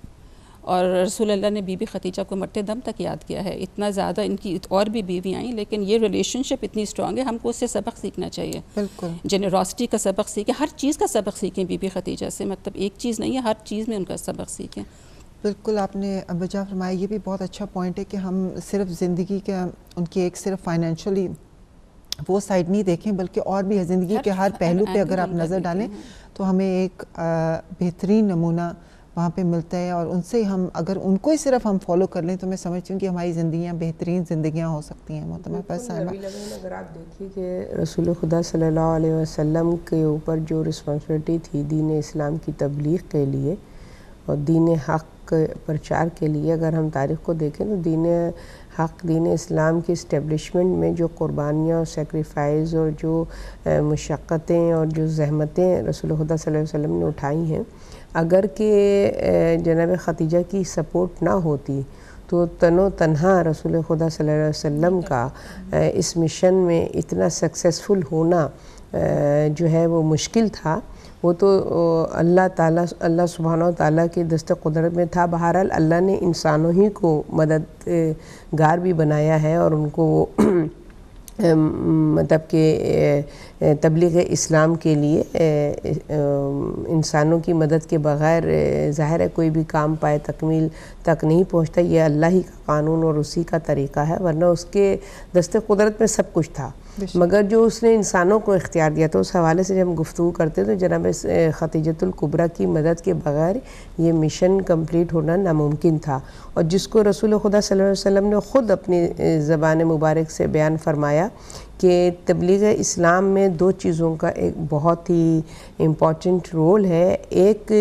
اور رسول اللہ نے بی بی خدیجہ کو مرتے دم تک یاد کیا ہے. اتنا زیادہ ان کی اور بھی بیوی آئیں لیکن یہ ریلیشن شپ اتنی اسٹرانگ ہے، ہم کو اس سے سبق سیکھنا چاہیے. بالکل جنراسٹی کا سبق سیکھیں، ہر چیز کا سبق سیکھیں بی بی خدیجہ سے. مطلب ایک چیز نہیں ہے، ہر چیز میں ان کا سبق سیکھیں. بالکل آپ نے وجہ فرمایا. یہ بھی بہت اچھا پوائنٹ ہے کہ ہم صرف زندگی کا ان کی ایک صرف فائنینشلی وہ سائڈ نہیں دیکھیں بلکہ اور بھی ہے زندگی کے ہر پہلو پہ اگر آپ نظر ڈالیں تو ہمیں ایک بہترین نمونہ وہاں پہ ملتا ہے. اور ان سے ہم اگر ان کو ہی صرف ہم فالو کر لیں تو میں سمجھتی ہوں کہ ہماری زندگیاں بہترین زندگیاں ہو سکتی ہیں. محترمہ اگر آپ دیکھیں کہ رسول خدا صلی اللہ علیہ وسلم کے اوپر جو رسپانسبلٹی تھی دین اسلام کی تبلیغ کے لیے اور دین حق پرچار کے لیے، اگر ہم تاریخ کو دیکھیں تو دین حق دین اسلام کی اسٹیبلشمنٹ میں جو قربانیاں اور سیکریفائز اور جو مشقتیں اور جو زحمتیں رسول خدا صلی اللہ علیہ وسلم نے اٹھائی ہیں، اگر کہ جناب خدیجہ کی سپورٹ نہ ہوتی تو تنہا رسول خدا صلی اللہ علیہ وسلم کا اس مشن میں اتنا سکسیسفل ہونا جو ہے وہ مشکل تھا. وہ تو اللہ سبحانہ و تعالیٰ کے دست قدرت میں تھا. بہرحال اللہ نے انسانوں ہی کو مددگار بھی بنایا ہے اور ان کو مطلب کہ تبلیغ اسلام کے لیے انسانوں کی مدد کے بغیر ظاہر ہے کوئی بھی کام پائے تکمیل تک نہیں پہنچتا. یہ اللہ ہی کا قانون اور اسی کا طریقہ ہے، ورنہ اس کے دست قدرت میں سب کچھ تھا. مگر جو اس نے انسانوں کو اختیار دیا تو اس حوالے سے جب ہم گفتگو کرتے تو جناب خدیجۃ الکبریٰ کی مدد کے بغیر یہ مشن کمپلیٹ ہونا ناممکن تھا. اور جس کو رسول خدا صلی اللہ علیہ وسلم نے خود اپنی زبان مبارک سے بیان فرمایا کہ تبلیغ اسلام میں دو چیزوں کا ایک بہت ہی امپورٹنٹ رول ہے. ایک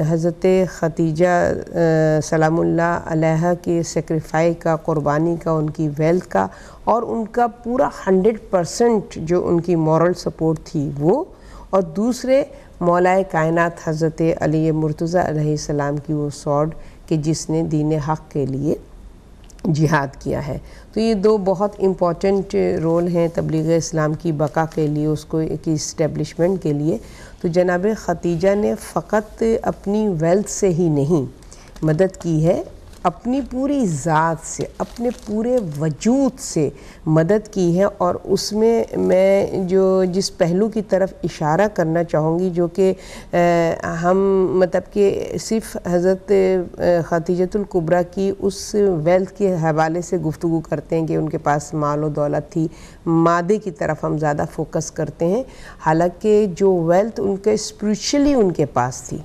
حضرت خدیجہ سلام اللہ علیہ کے سیکریفائی کا، قربانی کا، ان کی ویلتھ کا اور ان کا پورا 100% جو ان کی مورل سپورٹ تھی وہ، اور دوسرے مولائے کائنات حضرت علی مرتضیٰ علیہ السلام کی وہ سوڈ کہ جس نے دین حق کے لیے جہاد کیا ہے. تو یہ دو بہت امپورٹنٹ رول ہیں تبلیغ اسلام کی بقا کے لیے، اس کو کی اسٹیبلشمنٹ کے لیے. تو جناب خدیجہ نے فقط اپنی ویلتھ سے ہی نہیں مدد کی ہے، اپنی پوری ذات سے، اپنے پورے وجود سے مدد کی ہے. اور اس میں جس پہلو کی طرف اشارہ کرنا چاہوں گی جو کہ ہم مطلب کہ صرف حضرت خدیجۃ الکبریٰ کی اس ویلتھ کے حوالے سے گفتگو کرتے ہیں کہ ان کے پاس مال و دولت تھی، مادے کی طرف ہم زیادہ فوکس کرتے ہیں، حالانکہ جو ویلتھ ان کے اسپریچولی ان کے پاس تھی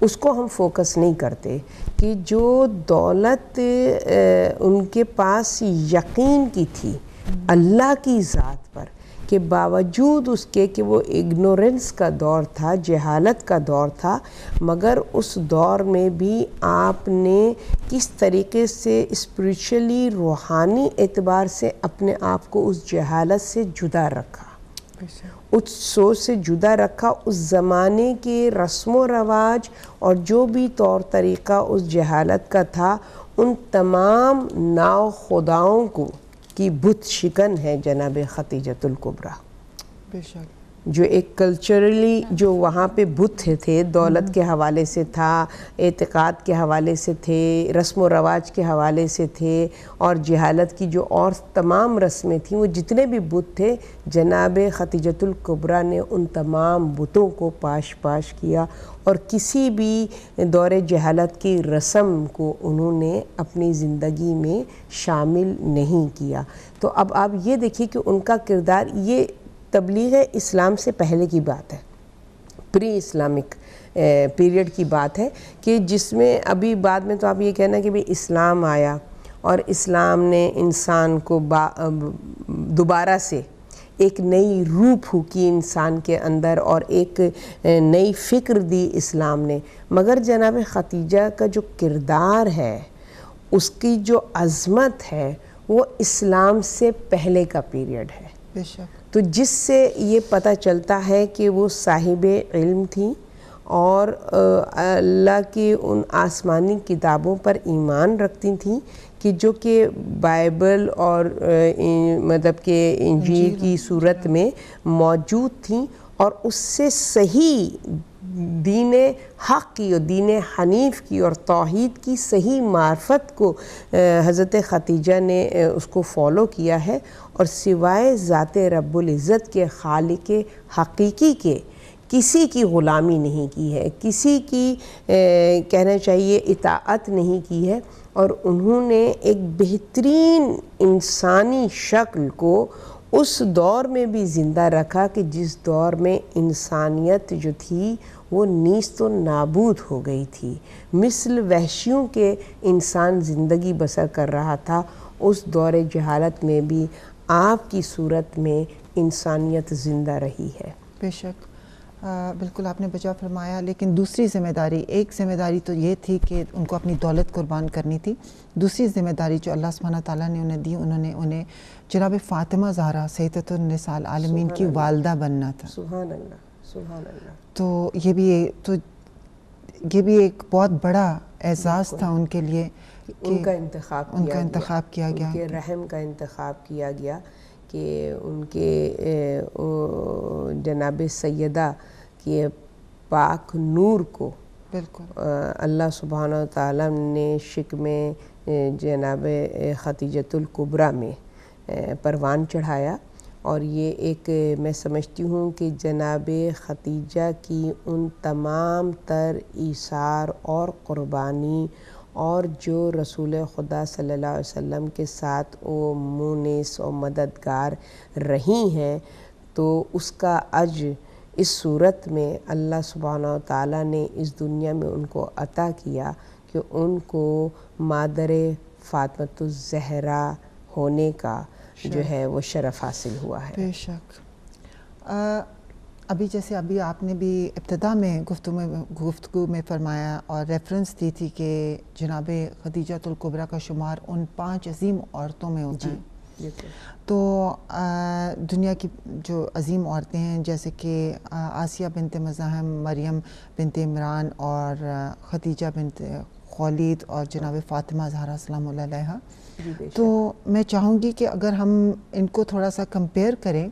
اس کو ہم فوکس نہیں کرتے کہ جو دولت ان کے پاس یقین کی تھی اللہ کی ذات پر کہ باوجود اس کے کہ وہ اگنورنس کا دور تھا، جہالت کا دور تھا، مگر اس دور میں بھی آپ نے کس طریقے سے اسپریچولی، روحانی اعتبار سے اپنے آپ کو اس جہالت سے جدا رکھا، اس سوچ سے جدا رکھا، اس زمانے کے رسم و رواج اور جو بھی طور طریقہ اس جہالت کا تھا، ان تمام ناؤ خداؤں کو کی بت شکن ہے جناب ختیجۃ الکبریٰ، بے شک، جو ایک کلچرلی جو وہاں پہ بت تھے، دولت کے حوالے سے تھا، اعتقاد کے حوالے سے تھے، رسم و رواج کے حوالے سے تھے، اور جہالت کی جو اور تمام رسمیں تھیں، وہ جتنے بھی بت تھے، جناب ختیجۃ الکبریٰ نے ان تمام بتوں کو پاش کیا، اور کسی بھی دور جہالت کی رسم کو انہوں نے اپنی زندگی میں شامل نہیں کیا۔ تو اب آپ یہ دیکھیے کہ ان کا کردار، یہ تبلیغ اسلام سے پہلے کی بات ہے، پری اسلامک پیریڈ کی بات ہے، کہ جس میں ابھی بعد میں تو آپ یہ کہنا کہ بھی اسلام آیا اور اسلام نے انسان کو دوبارہ سے ایک نئی روح پھونکی انسان کے اندر، اور ایک نئی فکر دی اسلام نے، مگر جناب ختیجہ کا جو کردار ہے، اس کی جو عظمت ہے، وہ اسلام سے پہلے کا پیریڈ ہے۔ بے شک، تو جس سے یہ پتہ چلتا ہے کہ وہ صاحب علم تھیں، اور اللہ کی ان آسمانی کتابوں پر ایمان رکھتی تھیں کہ جو کہ بائبل اور مطلب کہ انجیل کی صورت میں موجود تھیں، اور اس سے صحیح دین حق کی اور دین حنیف کی اور توحید کی صحیح معرفت کو حضرت ختیجہ نے اس کو فالو کیا ہے، اور سوائے ذات رب العزت کے، خالق حقیقی کے، کسی کی غلامی نہیں کی ہے، کسی کی کہنا چاہیے اطاعت نہیں کی ہے، اور انہوں نے ایک بہترین انسانی شکل کو اس دور میں بھی زندہ رکھا کہ جس دور میں انسانیت جو تھی وہ نیست و نابود ہو گئی تھی، مثل وحشیوں کے انسان زندگی بسر کر رہا تھا۔ اس دور جہالت میں بھی آپ کی صورت میں انسانیت زندہ رہی ہے۔ بے شک، بالکل آپ نے بجا فرمایا، لیکن دوسری ذمہ داری، ایک ذمہ داری تو یہ تھی کہ ان کو اپنی دولت قربان کرنی تھی، دوسری ذمہ داری جو اللہ سبحانہ تعالیٰ نے انہیں دی، انہیں جناب فاطمہ زہرا سیدۃ النساء العالمین کی والدہ بننا تھا۔ سبحان اللہ، سبحان اللہ۔ تو یہ بھی ایک بہت بڑا اعزاز تھا ان کے لیے، ان کا انتخاب کیا گیا، ان کے رحم کا انتخاب کیا گیا، کہ ان کے جناب سیدہ کے پاک نور کو بالکل اللہ سبحانہ وتعالیٰ نے شکم جناب ختیجۃ الکبریٰ میں پروان چڑھایا، اور یہ ایک میں سمجھتی ہوں کہ جناب ختیجہ کی ان تمام تر ایثار اور قربانی، اور جو رسول خدا صلی اللہ علیہ وسلم کے ساتھ وہ مونس اور مددگار رہی ہیں، تو اس کا اجر اس صورت میں اللہ سبحانہ و تعالیٰ نے اس دنیا میں ان کو عطا کیا کہ ان کو مادر فاطمۃ الزہرا ہونے کا جو ہے وہ شرف حاصل ہوا ہے۔ بے شک۔ ابھی آپ نے بھی ابتدا میں گفتگو میں فرمایا اور ریفرنس دی تھی کہ جناب ختیجۃ الکبریٰ کا شمار ان 5 عظیم عورتوں میں ہوتا ہے۔ تو دنیا کی جو عظیم عورتیں ہیں جیسے کہ آسیہ بنت مزاحم، مریم بنت عمران، اور ختیجہ بنت خولید، اور جناب فاطمہ زہرا سلام اللہ علیہا، تو میں چاہوں گی کہ اگر ہم ان کو تھوڑا سا کمپیئر کریں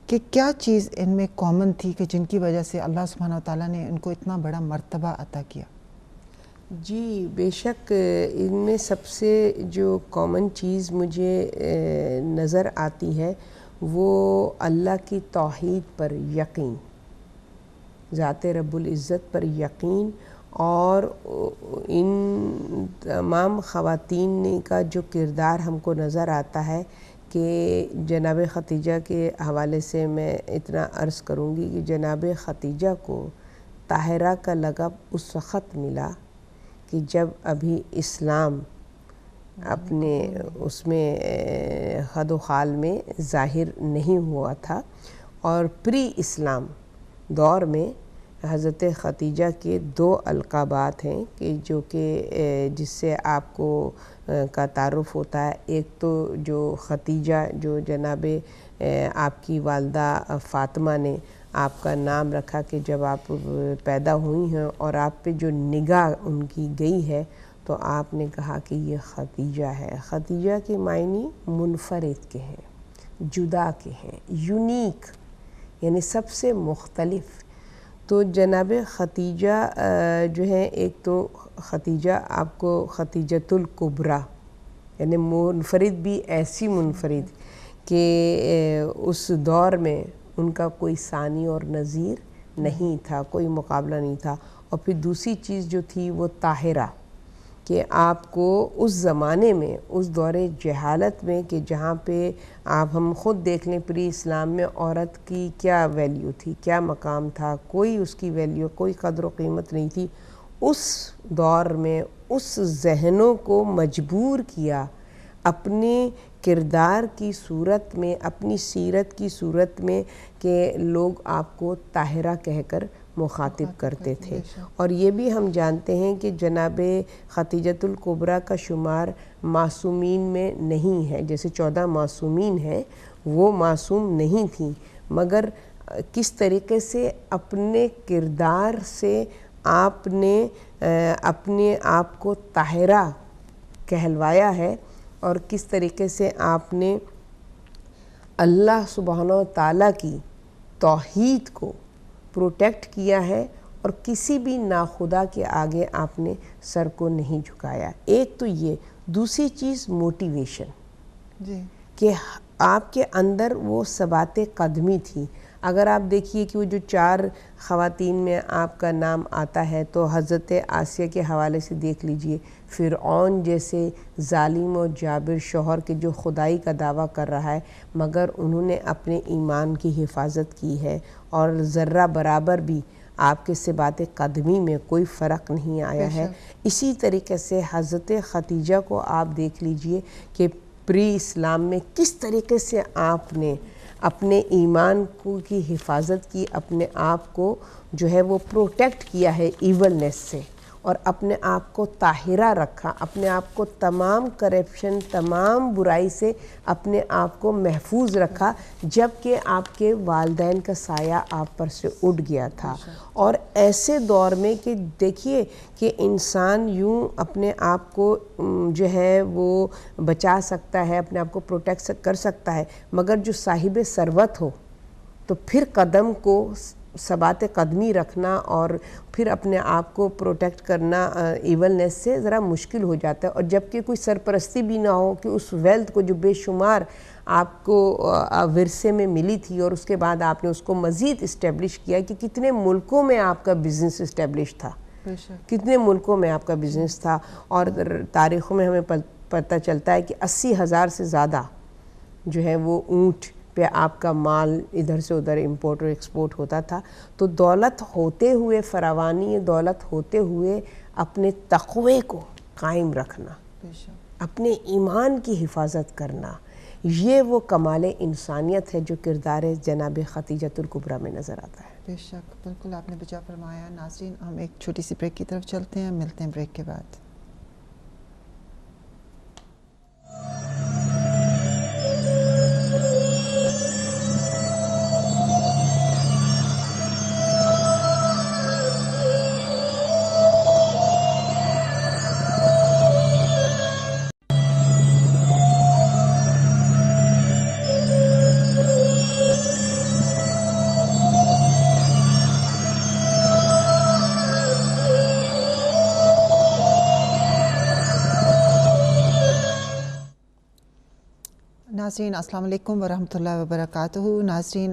کہ کیا چیز ان میں کامن تھی کہ جن کی وجہ سے اللہ سبحانہ و تعالیٰ نے ان کو اتنا بڑا مرتبہ عطا کیا۔ جی بے شک، ان میں سب سے جو کامن چیز مجھے نظر آتی ہے وہ اللہ کی توحید پر یقین، ذات رب العزت پر یقین، اور ان تمام خواتین کا جو کردار ہم کو نظر آتا ہے کہ جناب ختیجہ کے حوالے سے میں اتنا عرض کروں گی کہ جناب ختیجہ کو طاہرہ کا لقب اس وقت ملا کہ جب ابھی اسلام اپنے اس میں خد و خال میں ظاہر نہیں ہوا تھا، اور پری اسلام دور میں حضرت ختیجہ کے 2 القابات ہیں کہ جو کہ جس سے آپ کو کا تعارف ہوتا ہے. ایک تو جو ختیجہ جو جناب آپ کی والدہ فاطمہ نے آپ کا نام رکھا کہ جب آپ پیدا ہوئی ہیں اور آپ پہ جو نگاہ ان کی گئی ہے تو آپ نے کہا کہ یہ ختیجہ ہے. ختیجہ کے معنی منفرد کے ہیں، جدا کے ہیں، یونیک، یعنی سب سے مختلف. تو جناب ختیجہ جو ہے، ایک تو ختیجہ آپ کو ختیجۃ الکبریٰ، یعنی منفرد بھی ایسی منفرد کہ اس دور میں ان کا کوئی ثانی اور نظیر نہیں تھا، کوئی مقابلہ نہیں تھا. اور پھر دوسری چیز جو تھی وہ طاہرہ، کہ آپ کو اس زمانے میں، اس دور جہالت میں کہ جہاں پہ آپ ہم خود دیکھ لیں پری اسلام میں عورت کی کیا ویلیو تھی، کیا مقام تھا، کوئی اس کی ویلیو، کوئی قدر و قیمت نہیں تھی. اس دور میں اس ذہنوں کو مجبور کیا اپنے کردار کی صورت میں، اپنی سیرت کی صورت میں، کہ لوگ آپ کو طاہرہ کہہ کر مخاطب کرتے تھے. اور یہ بھی ہم جانتے ہیں کہ جناب ختیجۃ الکبریٰ کا شمار معصومین میں نہیں ہے. جیسے 14 معصومین ہیں، وہ معصوم نہیں تھیں، مگر کس طریقے سے اپنے کردار سے آپ نے اپنے آپ کو طاہرہ کہلوایا ہے، اور کس طریقے سے آپ نے اللہ سبحانہ و تعالیٰ کی توحید کو پروٹیکٹ کیا ہے، اور کسی بھی ناخدا کے آگے آپ نے سر کو نہیں جھکایا. ایک تو یہ. دوسری چیز موٹیویشن، جی، کہ آپ کے اندر وہ ثبات قدمی تھی. اگر آپ دیکھیے کہ وہ جو 4 خواتین میں آپ کا نام آتا ہے تو حضرت آسیہ کے حوالے سے دیکھ لیجئے، فرعون جیسے ظالم و جابر شوہر کے جو خدائی کا دعویٰ کر رہا ہے، مگر انہوں نے اپنے ایمان کی حفاظت کی ہے، اور ذرہ برابر بھی آپ کے ثبات قدمی میں کوئی فرق نہیں آیا ہے. اسی طریقے سے حضرت ختیجہ کو آپ دیکھ لیجئے کہ پری اسلام میں کس طریقے سے آپ نے اپنے ایمان کی حفاظت کی، اپنے آپ کو جو ہے وہ پروٹیکٹ کیا ہے ایولنس سے، اور اپنے آپ کو طاہرہ رکھا، اپنے آپ کو تمام کرپشن، تمام برائی سے اپنے آپ کو محفوظ رکھا، جبکہ آپ کے والدین کا سایہ آپ پر سے اٹھ گیا تھا. اور ایسے دور میں کہ دیکھیے کہ انسان یوں اپنے آپ کو جو ہے وہ بچا سکتا ہے، اپنے آپ کو پروٹیکٹ کر سکتا ہے، مگر جو صاحب ثروت ہو تو پھر قدم کو ثبات قدمی رکھنا اور پھر اپنے آپ کو پروٹیکٹ کرنا ایولنس سے ذرا مشکل ہو جاتا ہے. اور جبکہ کوئی سرپرستی بھی نہ ہو کہ اس ویلتھ کو جو بے شمار آپ کو ورثے میں ملی تھی، اور اس کے بعد آپ نے اس کو مزید اسٹیبلش کیا، کہ کتنے ملکوں میں آپ کا بزنس اسٹیبلش تھا، کتنے ملکوں میں آپ کا بزنس تھا. اور تاریخوں میں ہمیں پتہ چلتا ہے کہ 80,000 سے زیادہ جو ہے وہ اونٹ پہ آپ کا مال ادھر سے ادھر امپورٹ اور ایکسپورٹ ہوتا تھا. تو دولت ہوتے ہوئے، فراوانی دولت ہوتے ہوئے اپنے تقوی کو قائم رکھنا، اپنے ایمان کی حفاظت کرنا، یہ وہ کمال انسانیت ہے جو کردار جناب ختیجۃ الکبریٰ میں نظر آتا ہے. بے شک، بالکل آپ نے بجا فرمایا. ناظرین، ہم ایک چھوٹی سی بریک کی طرف چلتے ہیں، ملتے ہیں بریک کے بعد. ناظرین السلام علیکم ورحمۃ اللہ وبرکاتہ. ناظرین،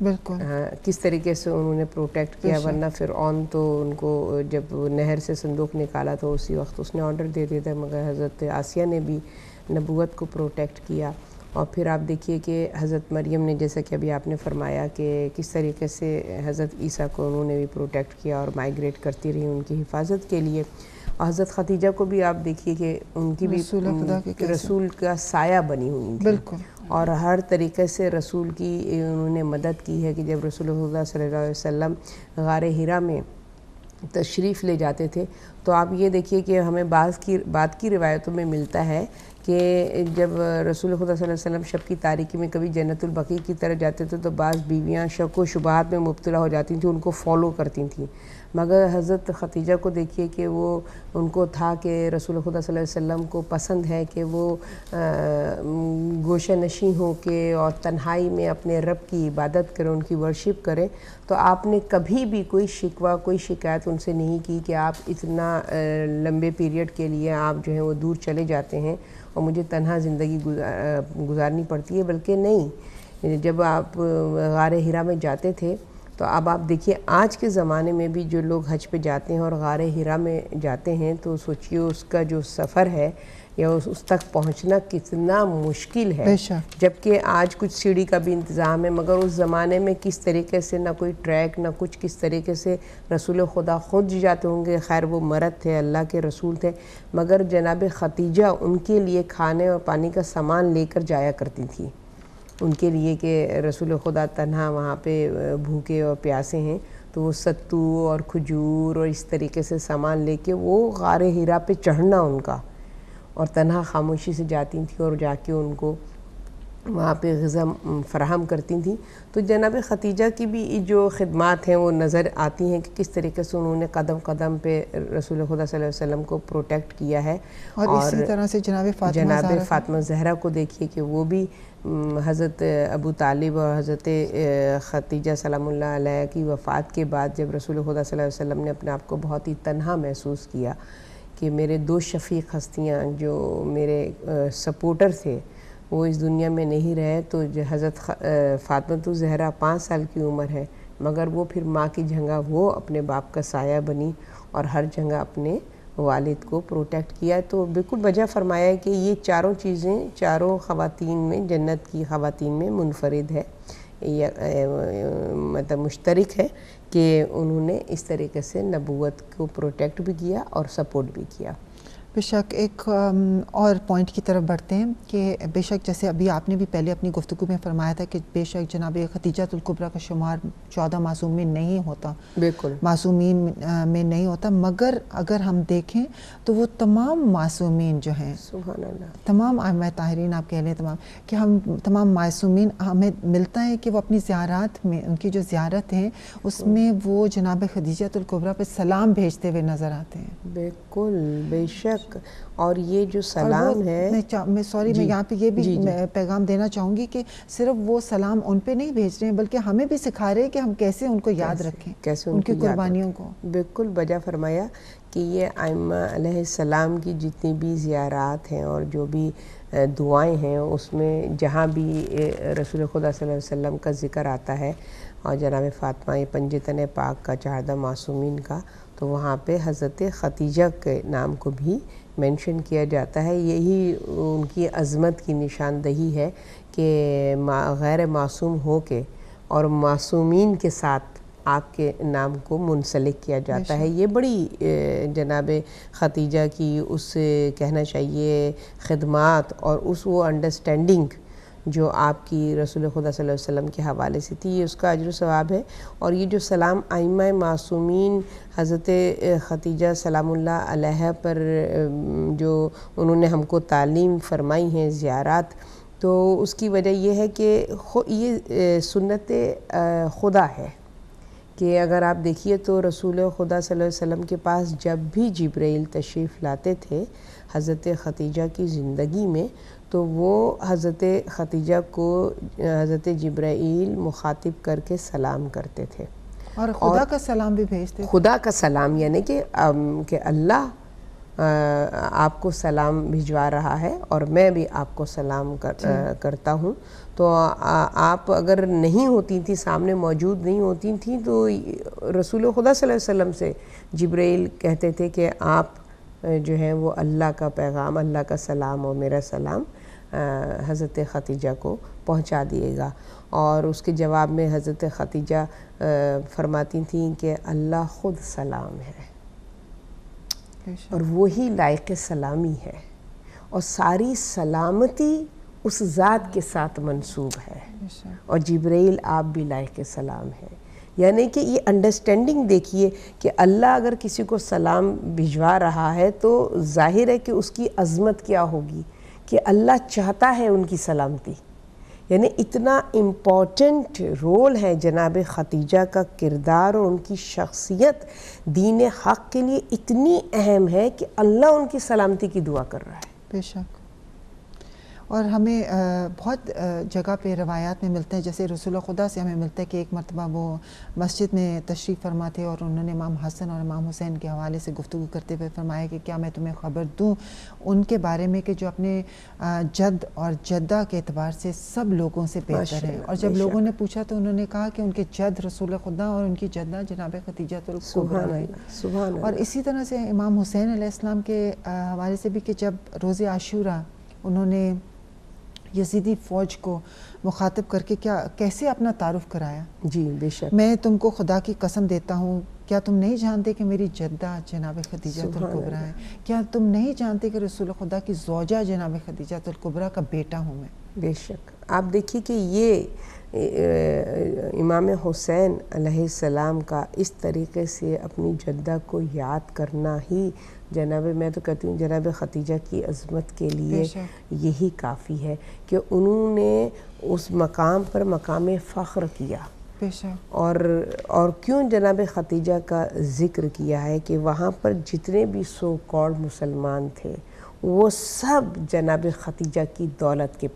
بالکل کس طریقے سے انہوں نے پروٹیکٹ کیا، ورنہ فرعون تو ان کو جب نہر سے صندوق نکالا تو اسی وقت اس نے آرڈر دے دیا تھا، مگر حضرت آسیہ نے بھی نبوت کو پروٹیکٹ کیا. اور پھر آپ دیکھیے کہ حضرت مریم نے، جیسا کہ ابھی آپ نے فرمایا کہ کس طریقے سے حضرت عیسیٰ کو انہوں نے بھی پروٹیکٹ کیا اور مائیگریٹ کرتی رہی ان کی حفاظت کے لیے. اور حضرت خدیجہ کو بھی آپ دیکھیے کہ ان کی بھی رسول کا سایہ بنی ہوئی تھی، بالکل، اور ہر طریقے سے رسول کی انہوں نے مدد کی ہے. کہ جب رسول اللہ صلی اللہ علیہ وسلم غار حرا میں تشریف لے جاتے تھے تو آپ یہ دیکھیے کہ ہمیں بعد کی روایتوں میں ملتا ہے کہ جب رسول خدا صلی اللہ علیہ وسلم شب کی تاریکی میں کبھی جنت البقیع کی طرف جاتے تھے تو بعض بیویاں شک و شبہات میں مبتلا ہو جاتی تھیں، ان کو فالو کرتی تھیں. مگر حضرت خدیجہ کو دیکھیے کہ وہ ان کو تھا کہ رسول خدا صلی اللہ علیہ وسلم کو پسند ہے کہ وہ گوشہ نشین ہو کے اور تنہائی میں اپنے رب کی عبادت کریں، ان کی ورشپ کریں. تو آپ نے کبھی بھی کوئی شکوہ، کوئی شکایت ان سے نہیں کی کہ آپ اتنا لمبے پیریڈ کے لیے آپ جو ہیں وہ دور چلے جاتے ہیں اور مجھے تنہا زندگی گزارنی پڑتی ہے. بلکہ نہیں، جب آپ غار حرا میں جاتے تھے تو اب آپ دیکھیے آج کے زمانے میں بھی جو لوگ حج پہ جاتے ہیں اور غار حرا میں جاتے ہیں تو سوچئے اس کا جو سفر ہے یا اس تک پہنچنا کتنا مشکل ہے، جبکہ آج کچھ سیڑھی کا بھی انتظام ہے. مگر اس زمانے میں کس طریقے سے نہ کوئی ٹریک نہ کچھ، کس طریقے سے رسول خدا خود جاتے ہوں گے. خیر وہ مرد تھے، اللہ کے رسول تھے، مگر جناب خدیجہ ان کے لیے کھانے اور پانی کا سامان لے کر جایا کرتی تھی ان کے لیے کہ رسول خدا تنہا وہاں پہ بھوکے اور پیاسے ہیں تو وہ ستو اور کھجور اور اس طریقے سے سامان لے کے وہ غار حرا پہ چڑھنا ان کا، اور تنہا خاموشی سے جاتی تھیں اور جا کے ان کو وہاں پہ غذا فراہم کرتی تھیں. تو جناب خدیجہ کی بھی جو خدمات ہیں وہ نظر آتی ہیں کہ کس طریقے سے انہوں نے قدم قدم پہ رسول خدا صلی اللہ علیہ وسلم کو پروٹیکٹ کیا ہے. اور اسی طرح سے جناب فاطمہ زہرا کو دیکھیے کہ وہ بھی حضرت ابو طالب اور حضرت خدیجہ سلام اللہ علیہ کی وفات کے بعد جب رسول خدا صلی اللہ علیہ وسلم نے اپنے آپ کو بہت ہی تنہا محسوس کیا کہ میرے دو شفیق ہستیاں جو میرے سپورٹر تھے وہ اس دنیا میں نہیں رہے، تو حضرت فاطمہ زہرا 5 سال کی عمر ہے مگر وہ پھر ماں کی جگہ وہ اپنے باپ کا سایہ بنی اور ہر جگہ اپنے والد کو پروٹیکٹ کیا. تو بالکل وجہ فرمایا ہے کہ یہ چاروں چیزیں چاروں خواتین میں، جنت کی خواتین میں منفرد ہے، مطلب مشترک ہے کہ انہوں نے اس طریقے سے نبوت کو پروٹیکٹ بھی کیا اور سپورٹ بھی کیا. بے شک ایک اور پوائنٹ کی طرف بڑھتے ہیں کہ بے شک جیسے ابھی آپ نے بھی پہلے اپنی گفتگو میں فرمایا تھا کہ بے شک جناب خدیجہ الکبریٰ کا شمار 14 معصومین نہیں ہوتا، بالکل معصومین میں نہیں ہوتا، مگر اگر ہم دیکھیں تو وہ تمام معصومین جو ہیں، سبحان اللہ، تمام ائمہ طاہرین آپ کہہ لیں تمام، کہ ہم تمام معصومین ہمیں ملتا ہے کہ وہ اپنی زیارات میں، ان کی جو زیارت ہیں اس میں وہ جناب خدیجہ الکبریٰ پہ سلام بھیجتے ہوئے نظر آتے ہیں. بالکل بے شک. اور یہ جو سلام ہے، میں یہاں پہ یہ بھی پیغام دینا چاہوں گی کہ صرف وہ سلام ان پہ نہیں بھیج رہے ہیں بلکہ ہمیں بھی سکھا رہے ہیں کہ ہم کیسے ان کو یاد رکھیں، کیسے ان کی قربانیوں کو. بالکل بجا فرمایا کہ یہ ائمہ علیہ السلام کی جتنی بھی زیارات ہیں اور جو بھی دعائیں ہیں اس میں جہاں بھی رسول خدا صلی اللہ علیہ وسلم کا ذکر آتا ہے اور جناب فاطمہ پنجتن پاک کا 14 معصومین کا، تو وہاں پہ حضرت خدیجہ کے نام کو بھی مینشن کیا جاتا ہے. یہی ان کی عظمت کی نشاندہی ہے کہ غیر معصوم ہو کے اور معصومین کے ساتھ آپ کے نام کو منسلک کیا جاتا ہے. یہ بڑی جناب خدیجہ کی اس کہنا چاہیے خدمات اور اس وہ انڈرسٹینڈنگ جو آپ کی رسول خدا صلی اللہ علیہ وسلم کے حوالے سے تھی، یہ اس کا اجر و ثواب ہے. اور یہ جو سلام ائمہ معصومین حضرت خدیجہ سلام اللہ علیہ پر جو انہوں نے ہم کو تعلیم فرمائی ہیں زیارات، تو اس کی وجہ یہ ہے کہ یہ سنت خدا ہے کہ اگر آپ دیکھیے تو رسول خدا صلی اللہ علیہ وسلم کے پاس جب بھی جبرائیل تشریف لاتے تھے حضرت خدیجہ کی زندگی میں، تو وہ حضرت خدیجہ کو حضرت جبرائیل مخاطب کر کے سلام کرتے تھے اور خدا کا سلام بھی بھیجتے تھے. خدا کا سلام یعنی کہ اللہ آپ کو سلام بھجوا رہا ہے اور میں بھی آپ کو سلام کرتا ہوں. تو آپ اگر نہیں ہوتی تھیں، سامنے موجود نہیں ہوتی تھیں، تو رسول خدا صلی اللہ علیہ وسلم سے جبرائیل کہتے تھے کہ آپ جو ہے وہ اللہ کا پیغام، اللہ کا سلام اور میرا سلام حضرت خدیجہ کو پہنچا دیے گا. اور اس کے جواب میں حضرت خدیجہ فرماتی تھیں کہ اللہ خود سلام ہے اور وہی لائق سلامی ہے، اور ساری سلامتی اس ذات کے ساتھ منسوب ہے، اور جبرائیل آپ بھی لائق سلام ہے. یعنی کہ یہ انڈرسٹینڈنگ دیکھیے کہ اللہ اگر کسی کو سلام بھجوا رہا ہے تو ظاہر ہے کہ اس کی عظمت کیا ہوگی، کہ اللہ چاہتا ہے ان کی سلامتی. یعنی اتنا امپورٹنٹ رول ہے جناب خدیجہ کا کردار، اور ان کی شخصیت دین حق کے لیے اتنی اہم ہے کہ اللہ ان کی سلامتی کی دعا کر رہا ہے. بے شک. اور ہمیں بہت جگہ پہ روایات میں ملتے ہیں، جیسے رسول خدا سے ہمیں ملتا ہے کہ ایک مرتبہ وہ مسجد میں تشریف فرما تھے اور انہوں نے امام حسن اور امام حسین کے حوالے سے گفتگو کرتے ہوئے فرمایا کہ کیا میں تمہیں خبر دوں ان کے بارے میں کہ جو اپنے جد اور جدہ کے اعتبار سے سب لوگوں سے بہتر ہیں. اور جب لوگوں نے پوچھا تو انہوں نے کہا کہ ان کے جد رسول خدا اور ان کی جدہ جناب خدیجہ الکبریٰ ہیں. اور اسی طرح سے امام حسین علیہ السلام کے حوالے سے بھی کہ جب روز عاشوراء انہوں نے یزیدی فوج کو مخاطب کر کے کیسے اپنا تعارف کرایا. جی بے شک. میں تم کو خدا کی قسم دیتا ہوں، کیا تم نہیں جانتے کہ میری جدہ جناب خدیجہ الکبریٰ ہے؟ کیا تم نہیں جانتے کہ رسول خدا کی زوجہ جناب خدیجہ الکبریٰ کا بیٹا ہوں میں؟ بے شک. آپ دیکھیے کہ یہ امام حسین علیہ السلام کا اس طریقے سے اپنی جدہ کو یاد کرنا ہی میں تو کہتی ہوں جناب خدیجہ کی عظمت کے لیے یہی کافی ہے کہ انہوں نے اس مقام پر مقام فخر کیا. اور کیوں جناب خدیجہ کا ذکر کیا ہے کہ وہاں پر جتنے بھی سو کالڈ مسلمان تھے وہ سب جناب خدیجہ کی دولت کے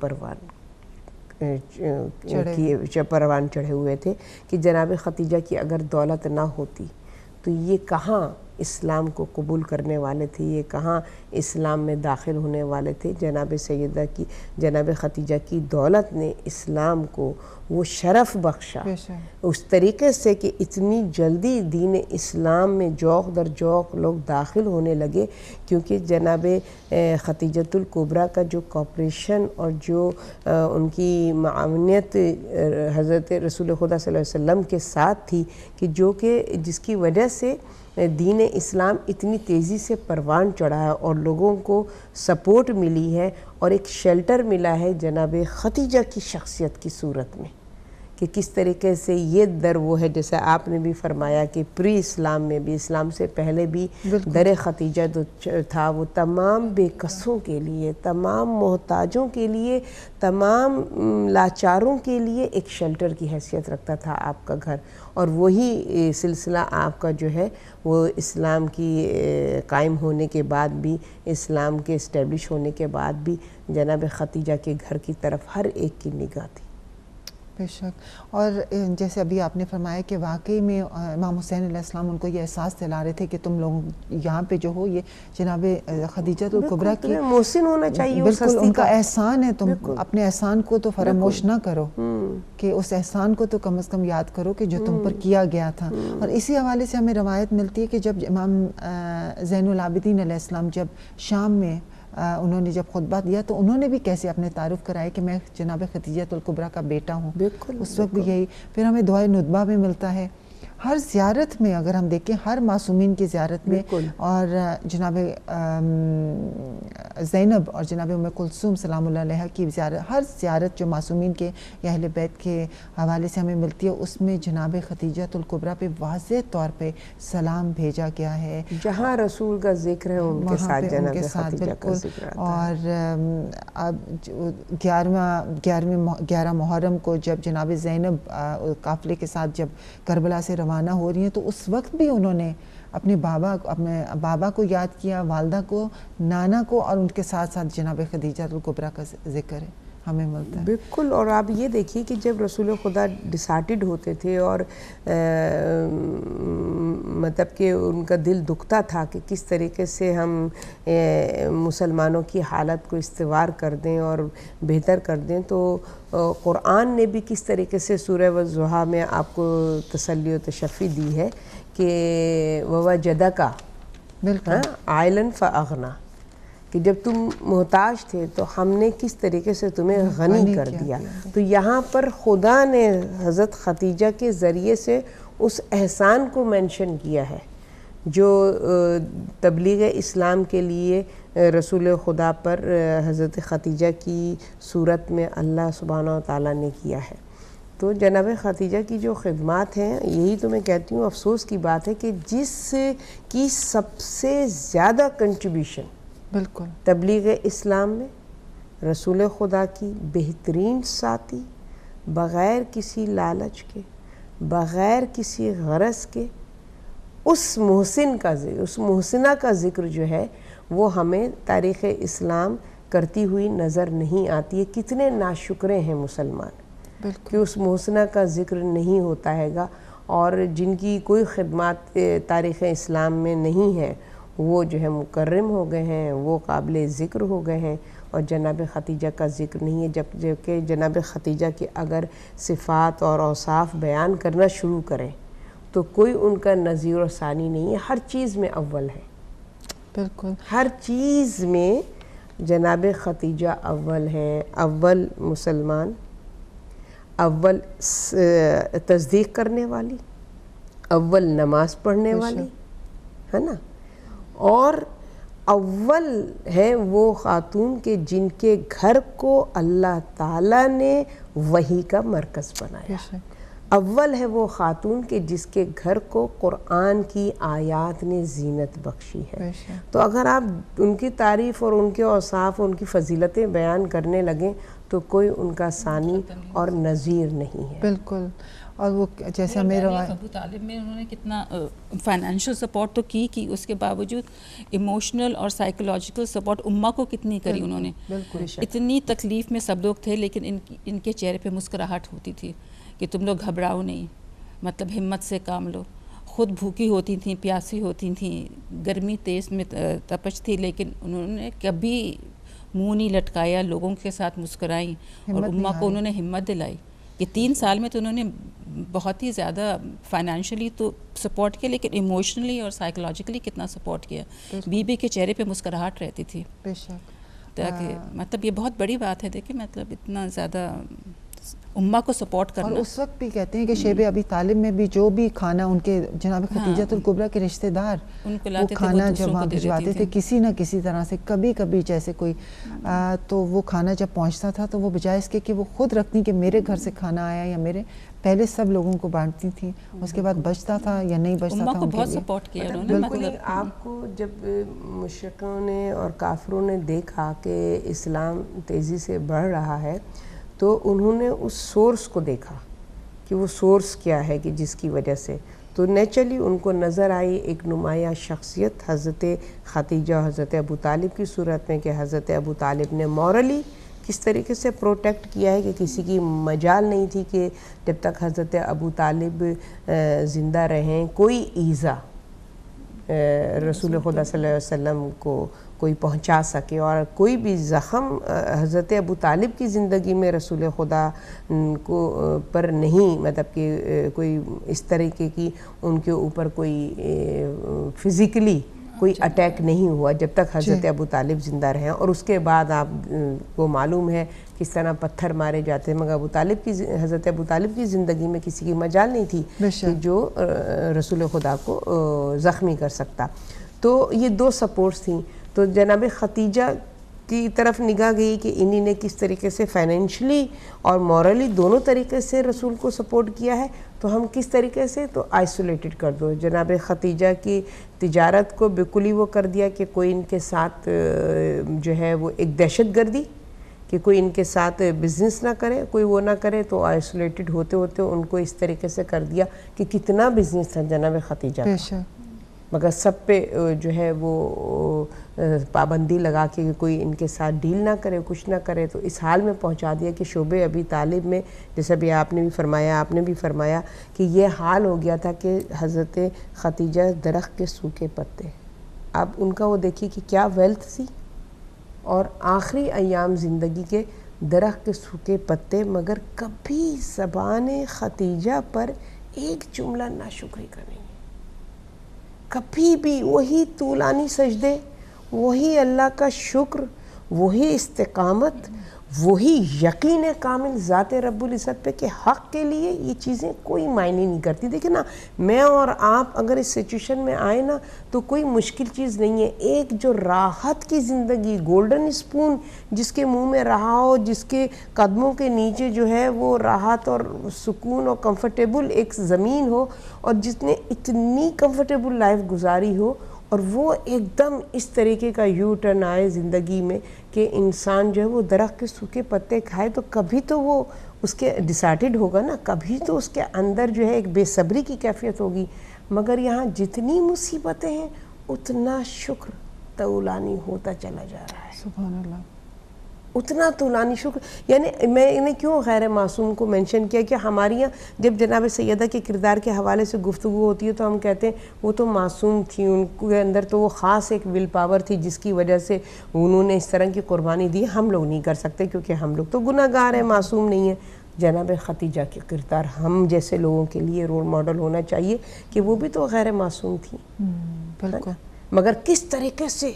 پروان چڑھے ہوئے تھے کہ جناب خدیجہ کی اگر دولت نہ ہوتی تو یہ کہاں اسلام کو قبول کرنے والے تھے، یہ کہاں اسلام میں داخل ہونے والے تھے. جناب خدیجہ کی دولت نے اسلام کو وہ شرف بخشا اس طریقے سے کہ اتنی جلدی دین اسلام میں جوق در جوق لوگ داخل ہونے لگے، کیونکہ جناب خدیجہ الکبریٰ کا جو کوپریشن اور جو ان کی معاونت حضرت رسول خدا صلی اللہ علیہ وسلم کے ساتھ تھی کہ جس کی وجہ سے دین اسلام اتنی تیزی سے پروان چڑھا ہے اور لوگوں کو سپورٹ ملی ہے اور ایک شیلٹر ملا ہے جناب خدیجہ کی شخصیت کی صورت میں، کہ کس طریقے سے یہ در وہ ہے جیسے آپ نے بھی فرمایا کہ پری اسلام میں بھی، اسلام سے پہلے بھی در خدیجہ جو تھا وہ تمام بے کسوں کے لیے، تمام محتاجوں کے لیے، تمام لاچاروں کے لیے ایک شیلٹر کی حیثیت رکھتا تھا آپ کا گھر. اور وہی سلسلہ آپ کا جو ہے وہ اسلام کی قائم ہونے کے بعد بھی، اسلام کے اسٹیبلش ہونے کے بعد بھی جناب خدیجہ کے گھر کی طرف ہر ایک کی نگاہ تھی. بے شک. اور جیسے ابھی آپ نے فرمایا کہ واقعی میں امام حسین علیہ السلام ان کو یہ احساس دلا رہے تھے کہ تم لوگ یہاں پہ جو ہو یہ جناب خدیجہ الکبریٰ کی محسن ہونا چاہیے، بالکل ان کا احسان ہے، تم اپنے احسان کو تو فراموش نہ کرو، کہ اس احسان کو تو کم از کم یاد کرو کہ جو تم پر کیا گیا تھا. اور اسی حوالے سے ہمیں روایت ملتی ہے کہ جب امام زین العابدین علیہ السلام جب شام میں انہوں نے جب خطبہ دیا تو انہوں نے بھی کیسے اپنے تعارف کرائے کہ میں جناب خدیجہ الکبریٰ کا بیٹا ہوں. اس وقت بھی یہی. پھر ہمیں دعائے ندبہ میں ملتا ہے ہر زیارت میں، اگر ہم دیکھیں ہر معصومین کی زیارت میں، اور جناب زینب اور جناب ام کلثوم سلام اللہ علیہ کی زیارت، ہر زیارت جو معصومین کے یا اہل بیت کے حوالے سے ہمیں ملتی ہے اس میں جناب خدیجہ الکبریٰ پہ واضح طور پہ سلام بھیجا گیا ہے. جہاں رسول کا ذکر ہے ان کے ساتھ جناب خدیجہ کا ذکر آتا ہے. اور 11 محرم کو جب جناب زینب قافلے کے ساتھ جب کربلا سے روانہ ہو رہی ہیں تو اس وقت بھی انہوں نے اپنے بابا کو یاد کیا، والدہ کو، نانا کو، اور ان کے ساتھ ساتھ جناب خدیجہ الکبریٰ کا ذکر ہے. ہمیں ملتا ہے. بالکل. اور آپ یہ دیکھیے کہ جب رسول خدا ڈسارٹڈ ہوتے تھے اور مطلب کہ ان کا دل دکھتا تھا کہ کس طریقے سے ہم مسلمانوں کی حالت کو استوار کر دیں اور بہتر کر دیں، تو قرآن نے بھی کس طریقے سے سورہ والضحیٰ میں آپ کو تسلی و تشفی دی ہے کہ ووجدک عائلاً فاغنیٰ، کہ جب تم محتاج تھے تو ہم نے کس طریقے سے تمہیں غنی کر دیا. تو یہاں پر خدا نے حضرت خدیجہ کے ذریعے سے اس احسان کو مینشن کیا ہے جو تبلیغ اسلام کے لیے رسول خدا پر حضرت خدیجہ کی صورت میں اللہ سبحانہ و تعالیٰ نے کیا ہے. تو جناب خدیجہ کی جو خدمات ہیں، یہی تو میں کہتی ہوں افسوس کی بات ہے کہ جس کی سب سے زیادہ کنٹریبیوشن بالکل تبلیغ اسلام میں رسول خدا کی بہترین ساتھی، بغیر کسی لالچ کے، بغیر کسی غرض کے، اس محسن کا ذکر، اس محسنہ کا ذکر جو ہے وہ ہمیں تاریخ اسلام کرتی ہوئی نظر نہیں آتی ہے. کتنے ناشکرے ہیں مسلمان کہ اس محسنہ کا ذکر نہیں ہوتا ہے گا، اور جن کی کوئی خدمات تاریخ اسلام میں نہیں ہے وہ جو ہے مکرم ہو گئے ہیں، وہ قابل ذکر ہو گئے ہیں، اور جناب خدیجہ کا ذکر نہیں ہے. جبکہ جناب خدیجہ کے اگر صفات اور اوصاف بیان کرنا شروع کریں تو کوئی ان کا نظیر و ثانی نہیں ہے. ہر چیز میں اول ہے، بالکل ہر چیز میں جناب خدیجہ اول ہیں. اول مسلمان، اول تصدیق کرنے والی، اول نماز پڑھنے والی، ہے نا، اور اول ہے وہ خاتون کہ جن کے گھر کو اللہ تعالیٰ نے وحی کا مرکز بنایا. اول ہے وہ خاتون کہ جس کے گھر کو قرآن کی آیات نے زینت بخشی ہے. تو اگر آپ ان کی تعریف اور ان کے اوصاف، ان کی فضیلتیں بیان کرنے لگیں تو کوئی ان کا ثانی اور نظیر نہیں ہے. بالکل. اور وہ جیسے ہمیں ابو طالب میں انہوں نے کتنا فائنینشیل سپورٹ تو کی اس کے باوجود ایموشنل اور سائیکولوجیکل سپورٹ امہ کو کتنی کری انہوں نے. اتنی تکلیف میں سب لوگ تھے لیکن ان کے چہرے پہ مسکراہٹ ہوتی تھی کہ تم لوگ گھبراؤ نہیں، مطلب ہمت سے کام لو. خود بھوکی ہوتی تھیں، پیاسی ہوتی تھیں، گرمی تیز میں تپش تھی، لیکن انہوں نے کبھی منہ نہیں لٹکایا، لوگوں کے ساتھ مسکرائیں اور امہ کو انہوں نے ہمت دلائی. کہ 3 سال میں تو انہوں نے بہت ہی زیادہ فائنینشلی تو سپورٹ کیا، لیکن ایموشنلی اور سائیکولوجیکلی کتنا سپورٹ کیا. بی بی کے چہرے پہ مسکراہٹ رہتی تھی. بے شک. تاکہ مطلب یہ بہت بڑی بات ہے. دیکھیں مطلب اتنا زیادہ امہ کو سپورٹ کرنا. اور اس وقت بھی کہتے ہیں کہ شیب ابی طالب میں بھی جو بھی کھانا ان کے جناب خدیجۃ الکبریٰ کے رشتہ دار وہ کھانا جب وہاں بھجواتے تھے کسی نہ کسی طرح سے، کبھی کبھی جیسے کوئی تو وہ کھانا جب پہنچتا تھا تو وہ بجائے اس کے کہ وہ خود رکھتی کہ میرے گھر سے کھانا آیا یا میرے، پہلے سب لوگوں کو بانٹتی تھیں، اس کے بعد بچتا تھا یا نہیں بچتا تھا. امہ کو بہت سپورٹ کیا انہوں نے. بالکل. آپ کو جب مشرکوں نے اور کافروں نے دیکھا کہ اسلام تیزی سے بڑھ رہا ہے تو انہوں نے اس سورس کو دیکھا کہ وہ سورس کیا ہے کہ جس کی وجہ سے، تو نیچرلی ان کو نظر آئی ایک نمایاں شخصیت حضرت خدیجہ اور حضرت ابو طالب کی صورت میں کہ حضرت ابو طالب نے مورلی کس طریقے سے پروٹیکٹ کیا ہے کہ کسی کی مجال نہیں تھی کہ جب تک حضرت ابو طالب زندہ رہیں کوئی ایذا رسول خدا صلی اللہ علیہ وسلم کو کوئی پہنچا سکے، اور کوئی بھی زخم حضرت ابو طالب کی زندگی میں رسول خدا کو پر نہیں، مطلب کہ کوئی اس طریقے کی ان کے اوپر کوئی فزیکلی کوئی اٹیک نہیں ہوا جب تک حضرت ابو طالب زندہ رہے. اور اس کے بعد آپ کو معلوم ہے کس طرح پتھر مارے جاتے ہیں، مگر حضرت ابو طالب کی زندگی میں کسی کی مجال نہیں تھی کہ جو رسول خدا کو زخمی کر سکتا. تو یہ 2 سپورٹس تھیں. تو جناب خدیجہ کی طرف نگاہ گئی کہ انہی نے کس طریقے سے فائنینشلی اور مورلی دونوں طریقے سے رسول کو سپورٹ کیا ہے، تو ہم کس طریقے سے، تو آئسولیٹڈ کر دو. جناب خدیجہ کی تجارت کو بالکل ہی وہ کر دیا کہ کوئی ان کے ساتھ جو ہے وہ ایک دہشت گردی کہ کوئی ان کے ساتھ بزنس نہ کرے، کوئی وہ نہ کرے. تو آئسولیٹڈ ہوتے ہوتے ان کو اس طریقے سے کر دیا کہ کتنا بزنس تھا جناب خدیجہ کا. مگر سب پہ جو ہے وہ پابندی لگا کے کوئی ان کے ساتھ ڈیل نہ کرے، کچھ نہ کرے، تو اس حال میں پہنچا دیا کہ شعبہ ابی طالب میں جیسا بھی آپ نے بھی فرمایا کہ یہ حال ہو گیا تھا کہ حضرت ختیجہ درخت کے سوکھے پتے. اب ان کا وہ دیکھیے کہ کیا ویلتھ تھی، اور آخری ایام زندگی کے درخت کے سوکھے پتے، مگر کبھی زبان ختیجہ پر ایک جملہ ناشکری کا نہیں. کبھی بھی وہی طولانی سجدے، وہی اللہ کا شکر، وہی استقامت، وہی یقین کامل ذات رب العزت پہ کہ حق کے لیے یہ چیزیں کوئی معنی نہیں کرتی. دیکھیں نا، میں اور آپ اگر اس سچویشن میں آئے نا تو کوئی مشکل چیز نہیں ہے. ایک جو راحت کی زندگی، گولڈن اسپون جس کے منہ میں رہا ہو، جس کے قدموں کے نیچے جو ہے وہ راحت اور سکون اور کمفرٹیبل ایک زمین ہو، اور جس نے اتنی کمفرٹیبل لائف گزاری ہو، اور وہ ایک دم اس طریقے کا یو ٹرن آئے زندگی میں کہ انسان جو ہے وہ درخت کے سوکھے پتے کھائے، تو کبھی تو وہ اس کے ڈسارٹیڈ ہوگا نا، کبھی تو اس کے اندر جو ہے ایک بے صبری کی کیفیت ہوگی. مگر یہاں جتنی مصیبتیں ہیں اتنا شکر طولانی ہوتا چلا جا رہا ہے. سبحان اللہ. اتنا طولانی شکر. یعنی میں نے کیوں غیر معصوم کو مینشن کیا کہ ہماری یہاں جب جناب سیدہ کے کردار کے حوالے سے گفتگو ہوتی ہے تو ہم کہتے ہیں وہ تو معصوم تھی، ان کے اندر تو وہ خاص ایک ول پاور تھی جس کی وجہ سے انہوں نے اس طرح کی قربانی دی. ہم لوگ نہیں کر سکتے کیونکہ ہم لوگ تو گناہ گار ہیں، معصوم نہیں ہیں. جناب ختیجہ کے کردار ہم جیسے لوگوں کے لیے رول ماڈل ہونا چاہیے کہ وہ بھی تو غیر معصوم تھی. بالکل. مگر کس طریقے سے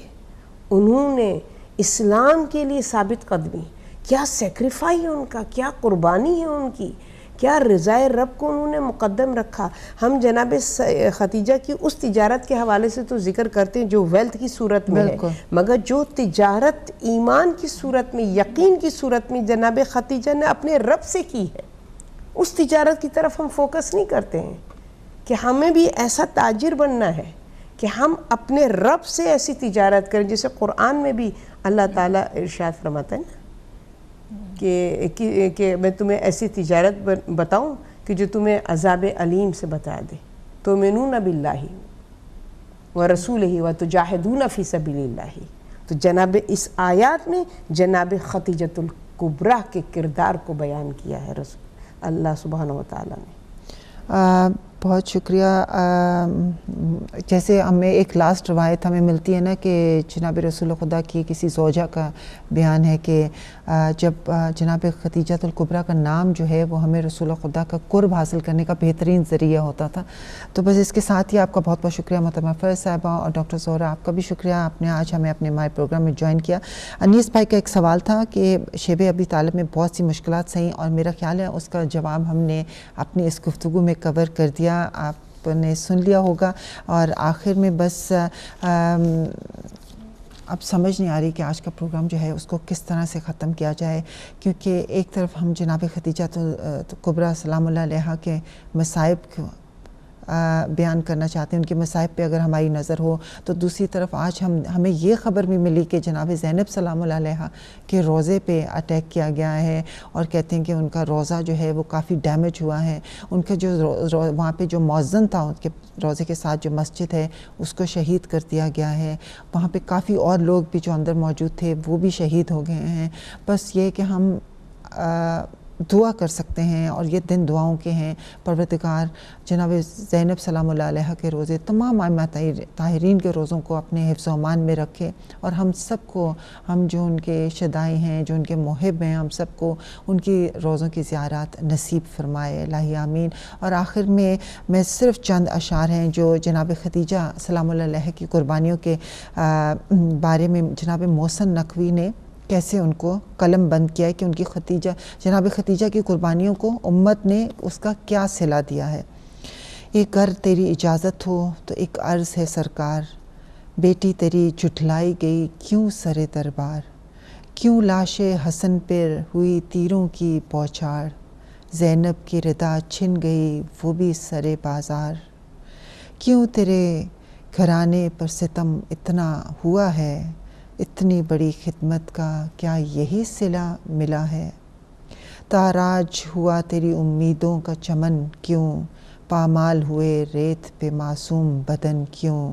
انہوں نے اسلام کے لیے ثابت قدمی، کیا سیکریفائی ہے ان کا، کیا قربانی ہے ان کی، کیا رضائے رب کو انہوں نے مقدم رکھا. ہم جناب ختیجہ کی اس تجارت کے حوالے سے تو ذکر کرتے ہیں جو ویلتھ کی صورت میں ہے، مگر جو تجارت ایمان کی صورت میں، یقین کی صورت میں جناب ختیجہ نے اپنے رب سے کی ہے، اس تجارت کی طرف ہم فوکس نہیں کرتے ہیں کہ ہمیں بھی ایسا تاجر بننا ہے کہ ہم اپنے رب سے ایسی تجارت کریں. جیسے قرآن میں بھی اللہ تعالیٰ ارشاد فرماتا ہے نا کہ میں تمہیں ایسی تجارت بتاؤں کہ جو تمہیں عذاب علیم سے بتا دے. تؤمنون باللہ ورسولہ وتجاہدون فی سبیل اللہ. تو جناب اس آیات میں جناب ختیجۃ الکبریٰ کے کردار کو بیان کیا ہے اللہ سبحانہ و تعالیٰ نے. بہت شکریہ. جیسے ہمیں ایک لاسٹ روایت ہمیں ملتی ہے نا کہ جناب رسول خدا کی کسی زوجہ کا بیان ہے کہ جب جناب ختیجۃ الکبریٰ کا نام جو ہے وہ ہمیں رسول خدا کا قرب حاصل کرنے کا بہترین ذریعہ ہوتا تھا. تو بس اس کے ساتھ ہی آپ کا بہت بہت شکریہ محترمہ فیض صاحبہ، اور ڈاکٹر زہرا آپ کا بھی شکریہ، آپ نے آج ہمیں اپنے مائی پروگرام میں جوائن کیا. انیس بھائی کا ایک سوال تھا کہ شیب ابی طالب میں بہت سی مشکلات سہیں، اور میرا خیال ہے اس کا جواب ہم نے اپنی اس گفتگو میں کور کر دیا، آپ نے سن لیا ہوگا. اور آخر میں بس اب سمجھ نہیں آ رہی کہ آج کا پروگرام جو ہے اس کو کس طرح سے ختم کیا جائے، کیونکہ ایک طرف ہم جناب ختیجۃ الکبریٰ سلام اللہ علیہا کے مصائب کو بیان کرنا چاہتے ہیں، ان کے مصائب پہ اگر ہماری نظر ہو، تو دوسری طرف آج ہمیں یہ خبر بھی ملی کہ جناب زینب سلام اللہ علیہا کے روضے پہ اٹیک کیا گیا ہے، اور کہتے ہیں کہ ان کا روضہ جو ہے وہ کافی ڈیمیج ہوا ہے. ان کا جو وہاں پہ جو مؤذن تھا ان کے روضے کے ساتھ جو مسجد ہے اس کو شہید کر دیا گیا ہے. وہاں پہ کافی اور لوگ بھی جو اندر موجود تھے وہ بھی شہید ہو گئے ہیں. بس یہ کہ ہم دعا کر سکتے ہیں، اور یہ دن دعاؤں کے ہیں. پروردگار جناب زینب سلام اللہ علیہ کے روزے، تمام ائمہ طاہرین کے روزوں کو اپنے حفظ و امان میں رکھے، اور ہم سب کو، ہم جو ان کے شدائی ہیں، جو ان کے محب ہیں، ہم سب کو ان کی روزوں کی زیارات نصیب فرمائے. الہی آمین. اور آخر میں صرف چند اشعار ہیں جو جناب ختیجہ سلام اللہ علیہ کی قربانیوں کے بارے میں جناب محسن نقوی نے کیسے ان کو قلم بند کیا ہے کہ ان کی جناب ختیجہ کی قربانیوں کو امت نے اس کا کیا صلہ دیا ہے. ایک گر تیری اجازت ہو تو ایک عرض ہے سرکار، بیٹی تیری جھٹلائی گئی کیوں سر دربار، کیوں لاش حسن پر ہوئی تیروں کی بوچھاڑ، زینب کی ردا چھن گئی وہ بھی سر بازار، کیوں تیرے گھرانے پر ستم اتنا ہوا ہے، اتنی بڑی خدمت کا کیا یہی صلہ ملا ہے، تاراج ہوا تیری امیدوں کا چمن کیوں، پامال ہوئے ریت پہ معصوم بدن کیوں،